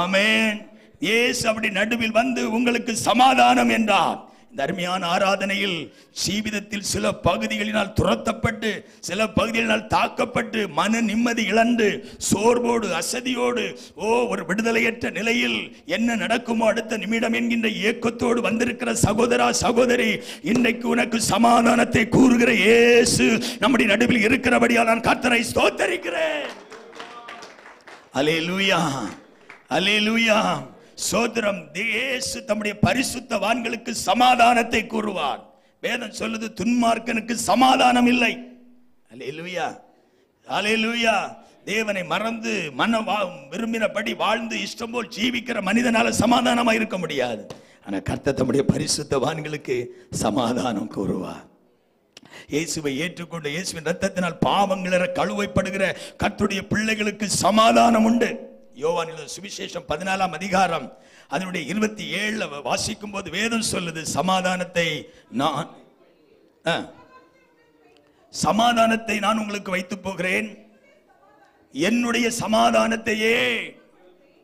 [SPEAKER 1] ஆமென். இயேசு அப்படி நடுவில் வந்து உங்களுக்கு சமாதானம் என்றார். இந்த அருமையான ஆராதனையில் ஜீவிதத்தில் சில பகுதிகளினால் துரத்தப்பட்டு, சில பகுதிகளினால் தாக்கப்பட்டு, மன நிம்மதி இழந்து, சோர்வோடு அசதியோடு, ஒரு விடுதலையற்ற நிலையில் என்ன நடக்குமோ அடுத்த நிமிடம் என்கின்ற ஏக்கத்தோடு வந்திருக்கிற சகோதரா சகோதரி, இன்றைக்கு உனக்கு சமாதானத்தை கூறுகிற இயேசு நம்முடைய நடுவில் இருக்கிறபடியால் நான் கர்த்தரை ஸ்தோத்தரிக்கிறேன். அல்லேலூயா, அல்லேலூயா. சோதரம். இயேசு தம்முடைய பரிசுத்தவான்களுக்கு சமாதானத்தை கூறுவார். வேதம் சொல்லுது, துன்மார்க்கனுக்கு சமாதானம் இல்லை. அல்லேலூயா, அல்லேலூயா. தேவனை மறந்து விரும்பினபடி வாழ்ந்து இஷ்டம் போல் ஜீவிக்கிற மனிதனால சமாதானமா இருக்க முடியாது. ஆனா கர்த்தர் தம்முடைய பரிசுத்தவான்களுக்கு சமாதானம் கூறுவார். இயேசுவை ஏற்றுக்கொண்டு இயேசுவின் இரத்தத்தினால் பாவங்கள கழுவைப்படுகிற கர்த்தருடைய பிள்ளைகளுக்கு சமாதானம் உண்டு. யோவான் சுவிசேஷம் 14ஆம் அதிகாரம் அதனுடைய 27 வாசிக்கும் போது வேதம் சொல்லுது, சமாதானத்தை நான் உங்களுக்கு வைத்து போகிறேன், என்னுடைய சமாதானத்தையே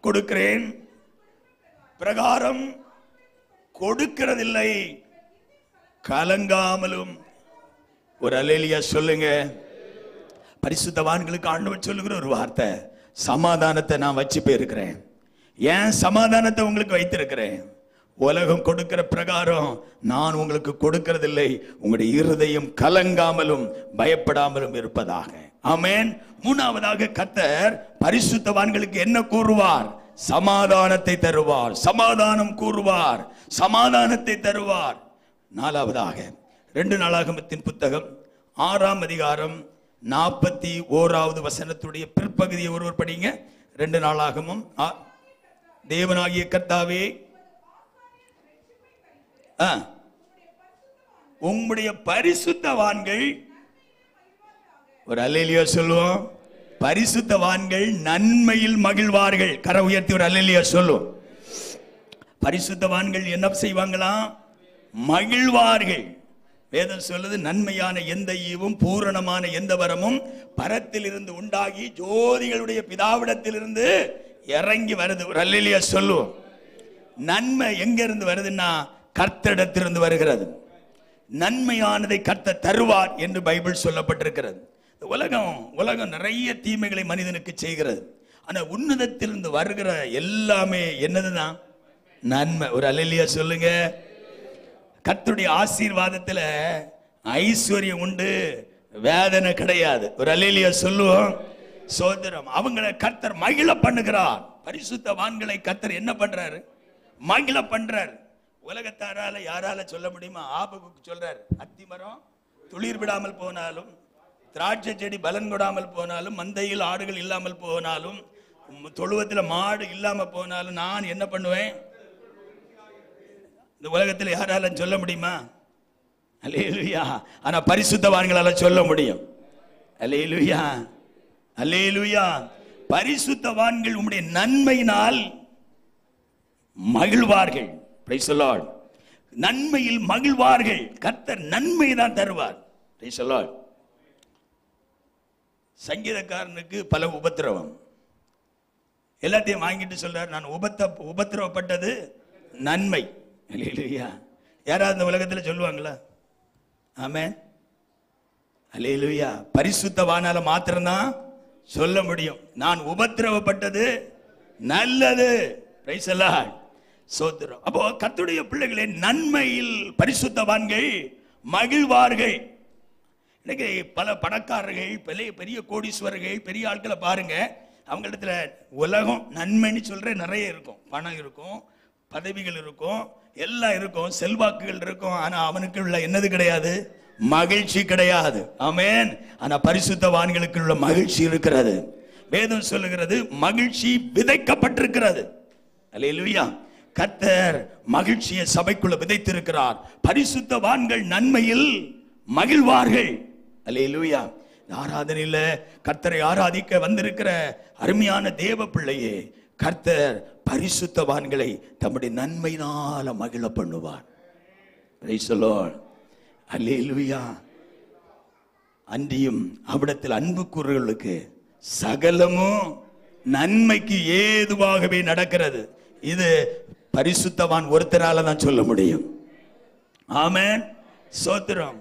[SPEAKER 1] கொடுக்கிறேன், பிரகாரம் கொடுக்கிறதில்லை, கலங்காமலும். ஒரு அல்லேலூயா சொல்லுங்க. பரிசுத்தவான்களுக்கு ஆண்டவர் சொல்லுகிற ஒரு வார்த்தை, சமாதானத்தை நான் வச்சு போயிருக்கிறேன். ஏன் சமாதானத்தை உங்களுக்கு வைத்திருக்கிறேன்? உலகம் கொடுக்கிற பிரகாரம் நான் உங்களுக்கு கொடுக்கிறதில்லை, உங்களுடைய இருதயம் கலங்காமலும் பயப்படாமலும் இருப்பதாக. ஆமென். மூணாவதாக கர்த்தர் பரிசுத்தவான்களுக்கு என்ன கூறுவார்? சமாதானத்தை தருவார். சமாதானம் கூறுவார், சமாதானத்தை தருவார். நாலாவதாக 2 நாளாகமத்தின் புத்தகம் 6ஆம் அதிகாரம் 41வது வசனத்துடைய பிற்பகுதியை ஒருவர் படிங்க. 2 நாளாகமும். தேவனாகிய கர்த்தாவே, உம்முடைய பரிசுத்தவான்கள், ஒரு அல்லேலூயா சொல்லுவோம், பரிசுத்தவான்கள் நன்மையில் மகிழ்வார்கள். கரை உயர்த்தி ஒரு அல்லேலூயா சொல்லுவோம். பரிசுத்தவான்கள் என்ன செய்வாங்களாம்? மகிழ்வார்கள். வேதம் சொல்லுது, நன்மையான எந்த ஈவும் பூரணமான எந்த வரமும் பரத்தில் இருந்து உண்டாகி ஜோதிகளுடைய பிதாவிடத்திலிருந்து இறங்கி வருது. ஒரு அல்லேலூயா சொல்லுவோம். நன்மை எங்க இருந்து வருதுன்னா கர்த்தரிடத்திலிருந்து வருகிறது. நன்மையானதை கர்த்தர் தருவார் என்று பைபிள் சொல்லப்பட்டிருக்கிறது. உலகம் நிறைய தீமைகளை மனிதனுக்கு செய்கிறது. ஆனா உன்னதத்திலிருந்து வருகிற எல்லாமே என்னதுதான்? நன்மை. ஒரு அல்லேலூயா சொல்லுங்க. கர்த்தருடைய ஆசீர்வாதத்துல ஐஸ்வர்யம் உண்டு, வேதனை கிடையாது. ஒரு அல்லேலூயா சொல்லுவோம். சோதரம். அவங்களை கர்த்தர் மகிழ பண்ணுகிறார். பரிசுத்தவான்களை கர்த்தர் என்ன பண்றாரு? மகிழ பண்றார். உலகத்தாரால யாரால சொல்ல முடியுமா? ஆபகுக்கு சொல்றார், அத்திமரம் துளிர் விடாமல் போனாலும், திராட்சை செடி பலன் கொடாமல் போனாலும், மந்தையில் ஆடுகள் இல்லாமல் போனாலும், தொழுவத்தில் மாடு இல்லாம போனாலும் நான் என்ன பண்ணுவேன்? இந்த உலகத்தில் யாரால சொல்ல முடியுமா? அல்லேலூயா. ஆனா பரிசுத்தவான்களால சொல்ல முடியும். அல்லேலூயா, அல்லேலூயா. பரிசுத்தவான்கள் உம்முடைய நன்மையினால் மகிழ்வார்கள். Price the Lord. நன்மையில் மகிழ்வார்கள். கர்த்தர் நன்மை தான் தருவார். Price the Lord. சங்கீதக்காரனுக்கு பல உபத்திரவம், எல்லாத்தையும் வாங்கிட்டு சொல்றார், நான் உபத்திரவப்பட்டது நன்மை. அல்லேலூயா. யாராவது இந்த உலகத்தில் சொல்லுவாங்களா? ஆமென். அல்லேலூயா. பரிசுத்தவானால மாத்திரம்தான் சொல்ல முடியும், நான் உபத்திரவப்பட்டது நல்லது. Price the lord. சோத்திரம். அப்போ கர்த்தருடைய பிள்ளைகளே, நன்மையில் பரிசுத்தவான்கள் மகிழ்வார்கள். இன்னைக்கு பல பணக்காரர்கள், பெரிய கோடீஸ்வரர்கள், பெரிய ஆட்களை பாருங்க, அவங்களிடத்துல உலகம் நன்மைன்னு சொல்ற நிறைய இருக்கும். பணம் இருக்கும், பதவிகள் இருக்கும், எல்லாம் இருக்கும், செல்வாக்குகள் இருக்கும். ஆனா அவனுக்கு உள்ள என்னது கிடையாது? மகிழ்ச்சி கிடையாது. ஆமென். ஆனா பரிசுத்தவான்களுக்கு உள்ள மகிழ்ச்சி இருக்கிறது. வேதம் சொல்லுகிறது, மகிழ்ச்சி விதைக்கப்பட்டிருக்கிறது. அல்லேலூயா. கர்த்தர் மகிழ்ச்சியை சபைக்குள்ள விதைத்திருக்கிறார். பரிசுத்தவான்கள் நன்மையில் மகிழ்வார்கள். அல்லேலூயா. ஆராதனையில கர்த்தரை ஆராதிக்க வந்திருக்கிற அருமையான தேவ பிள்ளையே, கர்த்தர் பரிசுத்தவான்களை தம்முடைய நன்மையினால மகிழ பண்ணுவார். Praise the lord. அல்லேலூயா. அன்றியும் அவிடத்தில் அன்பு கூறுகளுக்கு சகலமும் நன்மைக்கு ஏதுவாகவே நடக்கிறது. இது பரிசுத்தவான் ஒருத்தரால தான் சொல்ல முடியும். ஆமென். சோத்திரம்.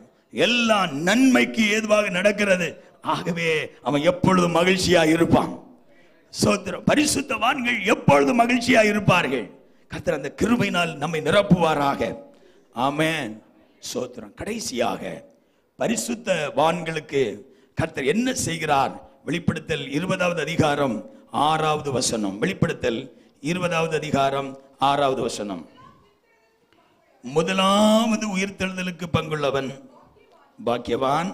[SPEAKER 1] எல்லாம் நன்மைக்கு ஏதுவாக நடக்கிறது. ஆகவே அவன் எப்பொழுதும் மகிழ்ச்சியா இருப்பான். சோத்திரம். பரிசுத்தவான்கள் எப்பொழுதும் மகிழ்ச்சியா இருப்பார்கள். கர்த்தர் அந்த கிருபையினால் நம்மை நிரப்புவாராக. ஆமென். சோத்திரம். கடைசியாக பரிசுத்தவான்களுக்கு கர்த்தர் என்ன செய்கிறார்? வெளிப்படுத்தல் 20வது அதிகாரம் 6வது வசனம். வெளிப்படுத்தல் 20வது அதிகாரம் 6வது வசனம். முதலாவது உயிர்த்தெழுதலுக்கு பங்குள்ளவன் பாக்கியவான்,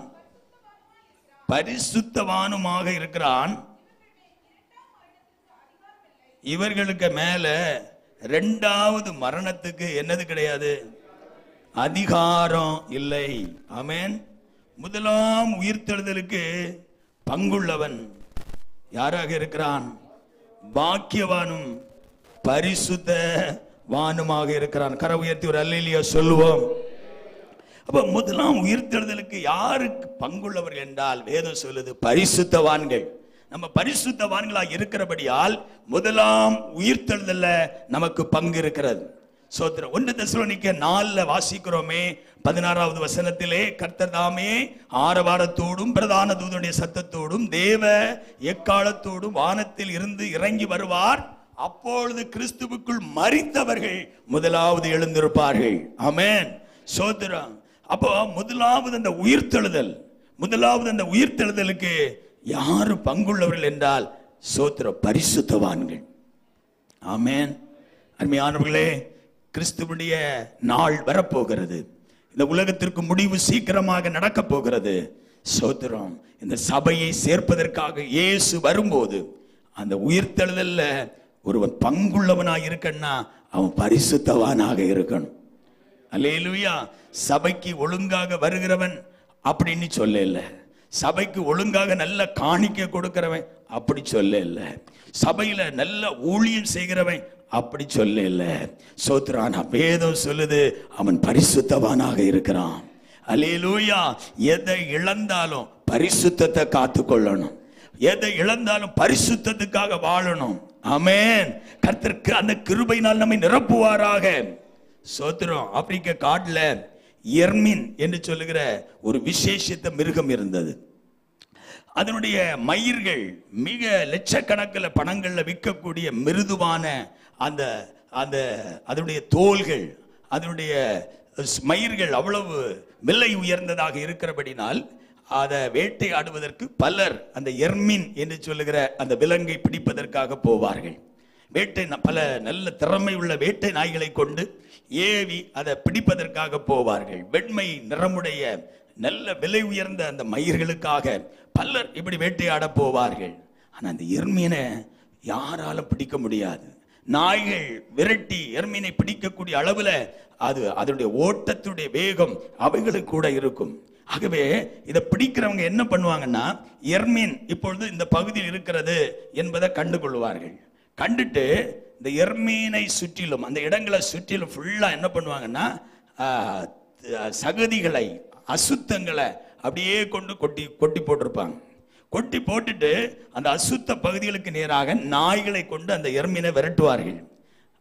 [SPEAKER 1] பரிசுத்தவானுமாக இருக்கிறான். இவர்களுக்கு மேல இரண்டாவது மரணத்துக்கு என்னது கிடையாது? அதிகாரம் இல்லை. ஆமென். முதலாம் உயிர்த்தெழுதலுக்கு பங்குள்ளவன் யாராக இருக்கிறான்? பாக்கியவானும் பரிசுத்தவானுமாக இருக்கிறான். கர உயர்த்தி ஒரு அல்லேலூயா சொல்லுவோம். அப்ப முதலாம் உயிர்த்தெழுதலுக்கு யாருக்கு பங்குள்ளவர்கள் என்றால் வேதம் சொல்லுது பரிசுத்தவான்கள். நம்ம பரிசுத்தவான்களாக இருக்கிறபடியால் முதலாம் உயிர்த்தெழுதல்ல நமக்கு பங்கு இருக்கிறது. சோத்திரம். 1 தெசலோனிக்கேயர் 4 வாசிக்கிறோமே, 16வது வசனத்திலே கர்த்தர் தாமே ஆரவாரத்தோடும் பிரதான தூதனுடைய சத்தத்தோடும் தேவ எக்காலத்தோடும் வானத்தில் இருந்து இறங்கி வருவார். அப்பொழுது கிறிஸ்துவுக்குள் மரித்தவர்கள் முதலாவது எழுந்திருப்பார்கள். ஆமென். சோத்திரம். அப்போ முதலாவது அந்த உயிர்த்தெழுதலுக்கு யாரு பங்குள்ளவர்கள் என்றால் சோத்திரம் பரிசுத்தவான்கள். ஆமென். அருமையானவர்களே, கிறிஸ்துவுடைய நாள் வரப்போகிறது. இந்த உலகத்திற்கு முடிவு சீக்கிரமாக நடக்க போகிறது. சோத்திரம். இந்த சபையை சேர்ப்பதற்காக இயேசு வரும்போது அந்த உயிர்த்தெழுதல்ல ஒருவன் பங்குள்ளவனாக இருக்கன்னா அவன் பரிசுத்தவானாக இருக்கணும். அல்லேலூயா. சபைக்கு ஒழுங்காக வருகிறவன் அப்படின்னு சொல்லல. சபைக்கு ஒழுங்காக நல்ல காணிக்க கொடுக்கிறவன் அப்படி சொல்லல. சபையில நல்ல ஊழியம் செய்கிறவன் அப்படி சொல்லல. சோத்ரான். வேதம் சொல்லுது அவன் பரிசுத்தவானாக இருக்கிறான். அல்லேலூயா. எதை இழந்தாலும் பரிசுத்தத்தை காத்துக்கொள்ளணும். எதை இழந்தாலும் பரிசுத்தத்துக்காக வாழணும். ஆமென். கர்த்தருக்கு அந்த கிருபையினால் நம்மை நிரப்புவாராக. சோத்திரம். ஆப்பிரிக்க காட்டுல எர்மின் என்று சொல்லுகிற ஒரு விசேஷித்த மிருகம் இருந்தது. அதனுடைய மயிர்கள் மிக லட்சக்கணக்கில் பணங்கள்ல விற்கக்கூடிய மிருதுவான அந்த அந்த அதனுடைய தோள்கள், அதனுடைய மயிர்கள் அவ்வளவு விலை உயர்ந்ததாக இருக்கிறபடினால் அதை வேட்டையாடுவதற்கு பலர் அந்த எர்மின் என்று சொல்லுகிற அந்த விலங்கை பிடிப்பதற்காக போவார்கள். பல நல்ல திறமை உள்ள வேட்டை நாய்களை கொண்டு ஏவி அதை பிடிப்பதற்காக போவார்கள். வெண்மை நிறமுடைய நல்ல விலை உயர்ந்த அந்த மயிர்களுக்காக பலர் இப்படி வேட்டையாட போவார்கள். ஆனா அந்த எர்மீனை யாராலும் பிடிக்க முடியாது. நாய்கள் விரட்டி எர்மீனை பிடிக்கக்கூடிய அளவுல அதனுடைய ஓட்டத்துடைய வேகம் அவைகளுக்கு கூட இருக்கும். ஆகவே இதை பிடிக்கிறவங்க என்ன பண்ணுவாங்கன்னா, எர்மீன் இப்பொழுது இந்த பகுதியில் இருக்கிறது என்பதை கண்டுகொள்வார்கள். கண்டுட்டு இந்த எர்மீனை சுற்றிலும் அந்த இடங்களை சுற்றிலும் ஃபுல்லா என்ன பண்ணுவாங்கன்னா, சகதிகளை அசுத்தங்களை அப்படியே கொண்டு கொட்டி போட்டிருப்பாங்க. கொட்டி போட்டுட்டு அந்த அசுத்த பகுதிகளுக்கு நேராக நாய்களை கொண்டு அந்த எர்மீனை விரட்டுவார்கள்.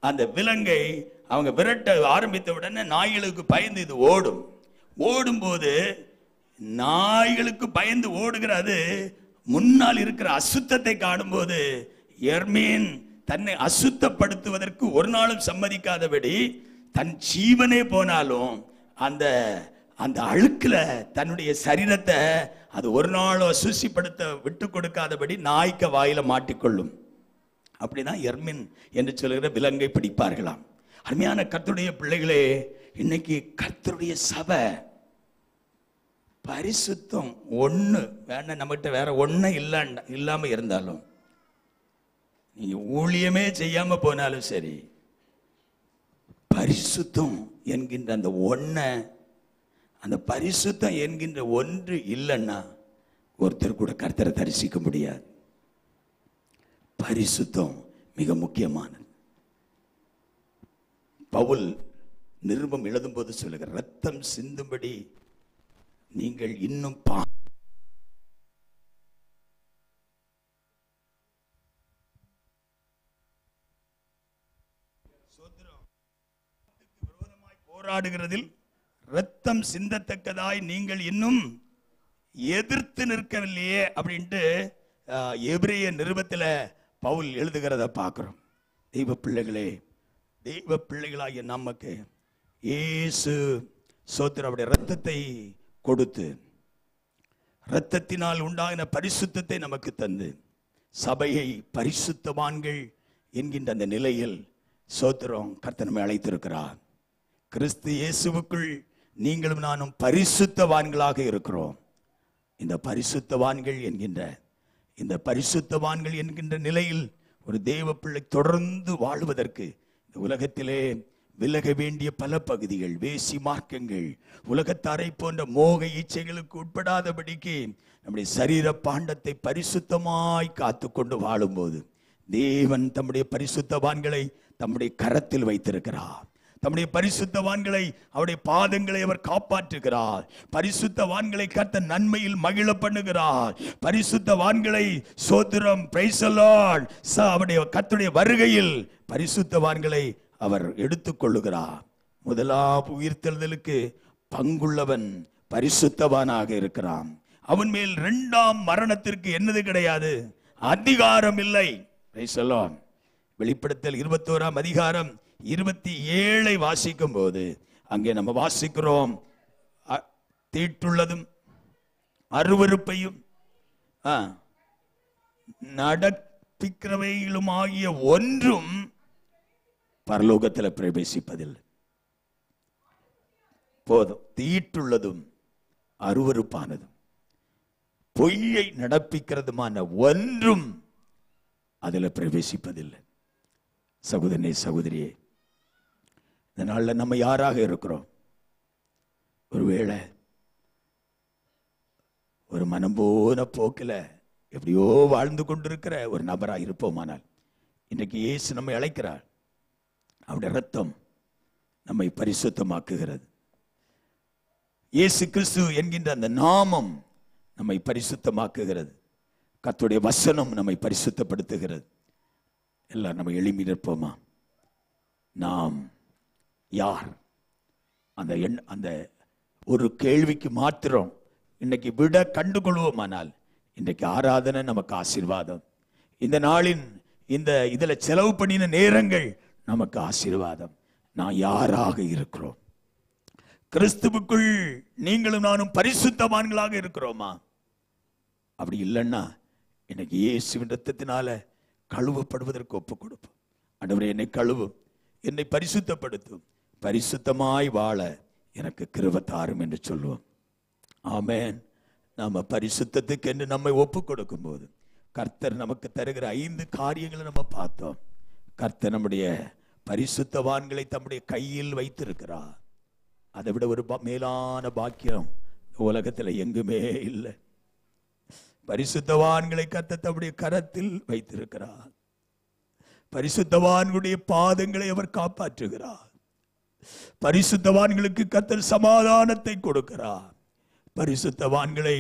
[SPEAKER 1] அந்த விலங்கை அவங்க விரட்ட ஆரம்பித்த உடனே நாய்களுக்கு பயந்து இது ஓடும்போது நாய்களுக்கு பயந்து ஓடுகிறது. முன்னால் இருக்கிற அசுத்தத்தை காணும்போது எர்மீன் தன்னை அசுத்தப்படுத்துவதற்கு ஒரு நாளும் சம்மதிக்காதபடி தன் ஜீவனே போனாலும் அந்த அந்த அழுக்குல தன்னுடைய சரீரத்தை அது ஒரு நாளும் அசுசிப்படுத்த விட்டு கொடுக்காதபடி நாய்க்க வாயில மாட்டிக்கொள்ளும். அப்படிதான் எர்மின் என்று சொல்லுகிற விலங்கை பிடிப்பார்களாம். அருமையான கர்த்தருடைய பிள்ளைகளே, இன்னைக்கு கர்த்தருடைய சபை பரிசுத்தம் ஒண்ணு வேண்டாம். நம்மகிட்ட வேற ஒண்ணு இல்லாம இருந்தாலும், நீங்க ஊழியமே செய்யாம போனாலும் சரி, பரிசுத்தம் என்கின்ற அந்த ஒன்றை, அந்த பரிசுத்தம் என்கின்ற ஒன்று இல்லைன்னா ஒருத்தர் கூட கர்த்தரை தரிசிக்க முடியாது. பரிசுத்தம் மிக முக்கியமானது. பவுல் நிருபம் எழுதும்போது சொல்லுகிற, ரத்தம் சிந்தும்படி நீங்கள் இன்னும் போராடுகிறதில் ரத்தம் சிந்தத்தக்கதாய் நீங்கள் இன்னும் எதிர்த்து நிற்கவில்லையே அப்படின்ட்டு எபிரேய நிருபத்தில் பவுல் எழுதுகிறத பார்க்கிறோம். தெய்வ பிள்ளைகளே, தெய்வ பிள்ளைகளாகிய நமக்கு இயேசு சோத்திரம் அவருடைய ரத்தத்தை கொடுத்து, இரத்தத்தினால் உண்டாகின பரிசுத்தத்தை நமக்கு தந்து, சபையை பரிசுத்தவான்கள் என்கின்ற அந்த நிலையில் சோத்திரம் கர்த்தர் நம்மை அழைத்திருக்கிறார். கிறிஸ்து இயேசுவுக்குள் நீங்களும் நானும் பரிசுத்தவான்களாக இருக்கிறோம். இந்த பரிசுத்தவான்கள் என்கின்ற நிலையில் ஒரு தேவ பிள்ளை தொடர்ந்து வாழ்வதற்கு இந்த உலகத்திலே விலக வேண்டிய பல பகுதிகள், வேசி மார்க்கங்கள், உலகத்தாரை போன்ற மோக இச்சைகளுக்கு உட்படாதபடிக்கு நம்முடைய சரீர பாண்டத்தை பரிசுத்தமாய் காத்து கொண்டு வாழும்போது தேவன் தம்முடைய பரிசுத்தவான்களை தம்முடைய கரத்தில் வைத்திருக்கிறார். தம்முடைய பரிசுத்தவான்களை, அவருடைய பாதங்களை அவர் காப்பாற்றுகிறார். பரிசுத்தவான்களை கர்த்தர் நன்மையில் மகிழ பண்ணுகிறார். பரிசுத்தவான்களை சோத்திரம் பிரைஸ் தி லார்ட், அவருடைய கர்த்தருடைய வருகையில் பரிசுத்தவான்களை அவர் எடுத்துக்கொள்ளுகிறார். முதலாம் உயிர்த்தெழுதலுக்கு பங்குள்ளவன் பரிசுத்தவானாக இருக்கிறான். அவன் மேல் இரண்டாம் மரணத்திற்கு என்னது கிடையாது, அதிகாரம் இல்லை. Price the Lord. வெளிப்படுத்தல் 21ஆம் அதிகாரம் 27 வாசிக்கும் போது அங்கே நம்ம வாசிக்கிறோம், தீட்டுள்ளதும் அருவருப்பையும் நடப்பிக்கிறவைகளும் ஆகிய ஒன்றும் பரலோகத்தில் பிரவேசிப்பதில்லை. போதும், தீட்டுள்ளதும் அருவருப்பானதும் பொய்யை நடப்பிக்கிறதுமான ஒன்றும் அதில் பிரவேசிப்பதில்லை. சகோதரனே, சகோதரியே, இந்த நாளில் நம்ம யாராக இருக்கிறோம்? ஒருவேளை ஒரு மனம் போன போக்கில் எப்படியோ வாழ்ந்து கொண்டிருக்கிற ஒரு நபராக இருப்போமானால் இன்றைக்கு இயேசு நம்மை அழைக்கிறார். அவருடைய ரத்தம் நம்மை பரிசுத்தமாக்குகிறது. இயேசு கிறிஸ்து என்கின்ற அந்த நாமம் நம்மை பரிசுத்தமாக்குகிறது. கர்த்தருடைய வசனம் நம்மை பரிசுத்தப்படுத்துகிறது. எல்லாம் நம்ம எழுப்பி நிற்போமா? நாம் யார்? அந்த ஒரு கேள்விக்கு மாத்திரம் இன்னைக்கு விட கண்டுகொள்வோமானால் இன்றைக்கு ஆராதனை நமக்கு ஆசீர்வாதம். இந்த நாளின் இதுல செலவு பண்ணின நேரங்கள் நமக்கு ஆசீர்வாதம். நான் யாராக இருக்கிறோம்? கிறிஸ்துவுக்குள் நீங்களும் நானும் பரிசுத்தவான்களாக இருக்கிறோமா? அப்படி இல்லைன்னா இன்னைக்கு இயேசுவின் ரத்தத்தினால கழுவப்படுவதற்கு ஒப்பு கொடுப்போம். ஆண்டவரே, என்னை கழுவும், என்னை பரிசுத்தப்படுத்தும், பரிசுத்தமாய் வாழ எனக்கு கிருபை தாரும் என்று சொல்லுவோம். ஆமென். நாம பரிசுத்தத்துக்கு என்று நம்மை ஒப்பு கொடுக்கும் போது கர்த்தர் நமக்கு தருகிற 5 காரியங்களை நம்ம பார்த்தோம். கர்த்தர் நம்முடைய பரிசுத்தவான்களை தம்முடைய கையில் வைத்திருக்கிறார். அதை விட ஒரு மேலான பாக்கியம் உலகத்தில் எங்குமே இல்லை. பரிசுத்தவான்களை கர்த்தர் தம்முடைய கரத்தில் வைத்திருக்கிறார். பரிசுத்தவான்களுடைய பாதங்களை அவர் காப்பாற்றுகிறார். பரிசுத்தவான்களுக்கு கர்த்தர் சமாதானத்தை கொடுக்கிறார். பரிசுத்தவான்களை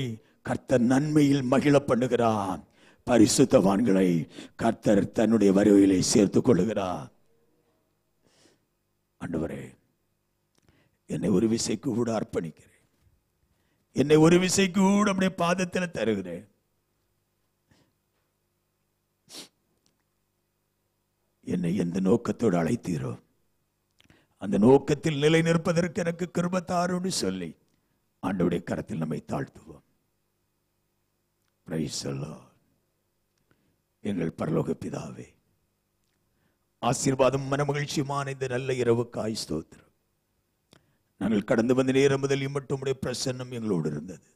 [SPEAKER 1] கர்த்தர் நன்மையில் மகிழ பண்ணுகிறார். பரிசுத்தவான்களை கர்த்தர் தன்னுடைய வருகையிலே சேர்த்துக் கொள்ளுகிறார். ஆண்டவரே, என்னை ஒரு விசைக்கு கூட அர்ப்பணிக்கிறேன். என்னை ஒரு விசைக்கு கூட நம்முடைய பாதத்தில் தருகிறேன். என்னை எந்த நோக்கத்தோடு அழைத்தீரோ அந்த நோக்கத்தில் நிலை நிற்பதற்கு எனக்கு கிருபை தாருன்னு சொல்லி ஆண்டவருடைய கரத்தில் நம்மை தாழ்த்துவோம். Price the Lord. எங்கள் பரலோக பிதாவே, ஆசீர்வாதம் மனமகிழ்ச்சியுமான இந்த நல்ல இரவுக்காய் ஸ்தோத்திரம். நாங்கள் கடந்து வந்த நேரம் முதல் மட்டும் உம்முடைய பிரசன்னம் எங்களோடு இருந்தது.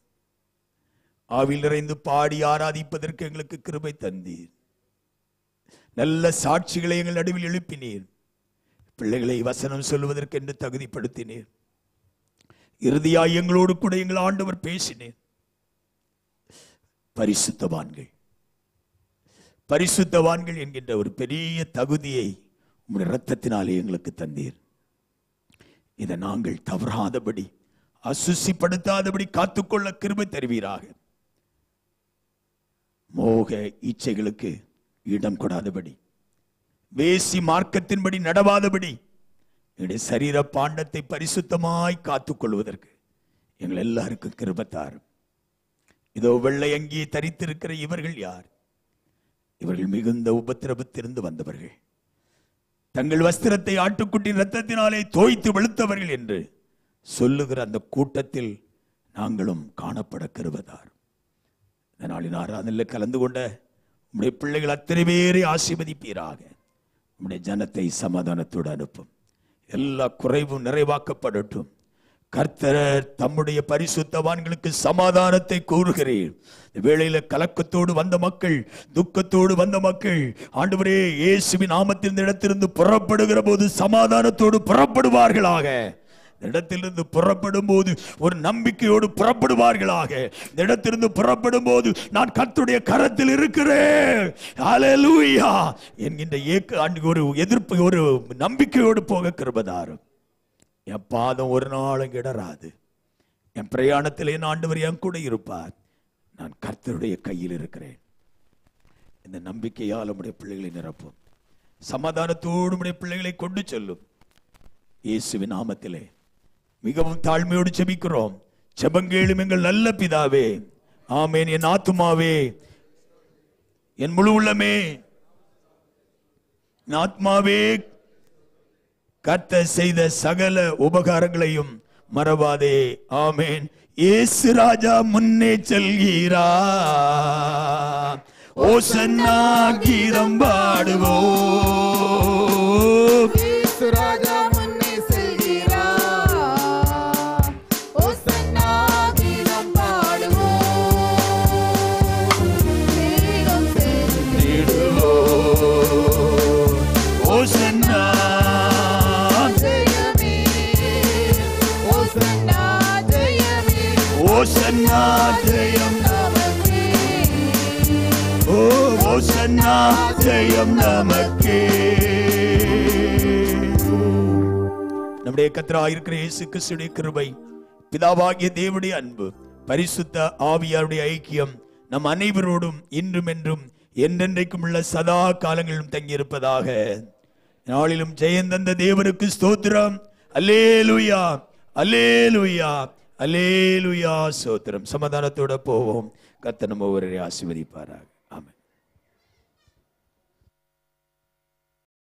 [SPEAKER 1] ஆவியில் நிறைந்து பாடி ஆராதிப்பதற்கு எங்களுக்கு கிருபை தந்தீர். நல்ல சாட்சிகளை எங்கள் நடுவில் எழுப்பினீர். பிள்ளைகளை வசனம் சொல்லுவதற்கு என்று தகுதிப்படுத்தினீர். இறுதியாய் எங்களோடு கூட எங்கள் ஆண்டவர் பேசினீர். பரிசுத்தவான்கள் பரிசுத்தவான்கள் என்கின்ற ஒரு பெரிய தகுதியை உம்முடைய இரத்தத்தினாலே எங்களுக்கு தந்தீர். இதை நாங்கள் தவறாதபடி அசுசிப்படுத்தாதபடி காத்துக்கொள்ள கிருபை தருவீராக. மோக இச்சைகளுக்கு இடம் கொடாதபடி, வேசி மார்க்கத்தின்படி நடவாதபடி, என்னுடைய சரீர பாண்டத்தை பரிசுத்தமாய் காத்துக்கொள்வதற்கு எங்கள் எல்லாருக்கும் கிருபை தாரும். இதோ வெள்ளை அங்கி தரித்திருக்கிற இவர்கள் யார்? இவர்கள் மிகுந்த உபத்திரவத்திலிருந்து வந்தவர்கள், தங்கள் வஸ்திரத்தை ஆட்டுக்குட்டி இரத்தத்தினாலே தோய்த்து வெளுத்தவர்கள் என்று சொல்லுகிற அந்த கூட்டத்தில் நாங்களும் காணப்பட கிருபை தாரும். இந்த நாளின் ஆராதனையில் கலந்து கொண்ட உம்முடைய பிள்ளைகள் அத்தனை பேரை ஆசீர்வதிப்பீராக. உம்முடைய ஜனத்தை சமாதானத்தோடு அனுப்பும். எல்லா குறைவும் நிறைவாக்கப்படட்டும். கர்த்தர் தம்முடைய பரிசுத்தவான்களுக்கு சமாதானத்தை கூறுகிறேன். வேளையில கலக்கத்தோடு வந்த மக்கள், துக்கத்தோடு வந்த மக்கள், ஆண்டவரே இயேசுவின் நாமத்தில் இந்த இடத்திலிருந்து புறப்படுகிற போது சமாதானத்தோடு புறப்படுவார்களாக. இந்த இடத்திலிருந்து புறப்படும் போது ஒரு நம்பிக்கையோடு புறப்படுவார்களாக. இந்த இடத்திலிருந்து புறப்படும் போது நான் கர்த்தருடைய கரத்தில் இருக்கிறேன் ஹல்லேலூயா என்கின்ற ஒரு எதிர்ப்பு, ஒரு நம்பிக்கையோடு போக கிருபை தாரும். என் பாதம் ஒரு நாளும் இடராது. என் பிரயாணத்தில் என் ஆண்டவர் என் கூட இருப்பார். நான் கர்த்தருடைய கையில் இருக்கிறேன். இந்த நம்பிக்கையால் நம்முடைய பிள்ளைகளை நிரப்பும். சமாதானத்தோடு நம்முடைய பிள்ளைகளை கொண்டு செல்லும். இயேசுவின் நாமத்திலே மிகவும் தாழ்மையோடு ஜெபிக்கிறோம். ஜெபங்கேளும் எங்கள் நல்ல பிதாவே. ஆமென். என் ஆத்துமாவே, என் முழு உள்ளமே, என் ஆத்மாவே கர்த்தர் செய்த சகல உபகாரங்களையும் மறவாதே. ஆமென். இயேசு ராஜா முன்னே செல்கிறார். ஓசன்னா கீதம் பாடுவோம்.
[SPEAKER 2] இயேசு ராஜா முன்னே செல்கிறார். ஓசன்னா கீதம் பாடுவோம். வேகம் செல்லுவோம்.
[SPEAKER 1] ஓசன்னா ஓசன்னா ஜெயம் நமக்கே. ஓ ஓசன்னா ஜெயம் நமக்கே. நம்முடைய கர்த்தராகிய இருக்கிற இயேசு கிறிஸ்துவின் கிருபை, பிதாவாகிய தேவனுடைய அன்பு, பரிசுத்த ஆவியாருடைய ஐக்கியம் நம் அனைவரோடும் இன்றும் என்றும் என்றென்றைக்கும் உள்ள சதா காலங்களிலும் தங்கியிருப்பதாக. நாளிலும் ஜெயந்தந்த தேவனுக்கு ஸ்தோத்திரம். அல்லேலூயா, அல்லேலூயா, அல்லேலூயா, ஸ்தோத்திரம். சமாதானத்தோட போவோம். கர்த்தர் நம்ம ஒவ்வொருவரையும் ஆசீர்வதிப்பாராக.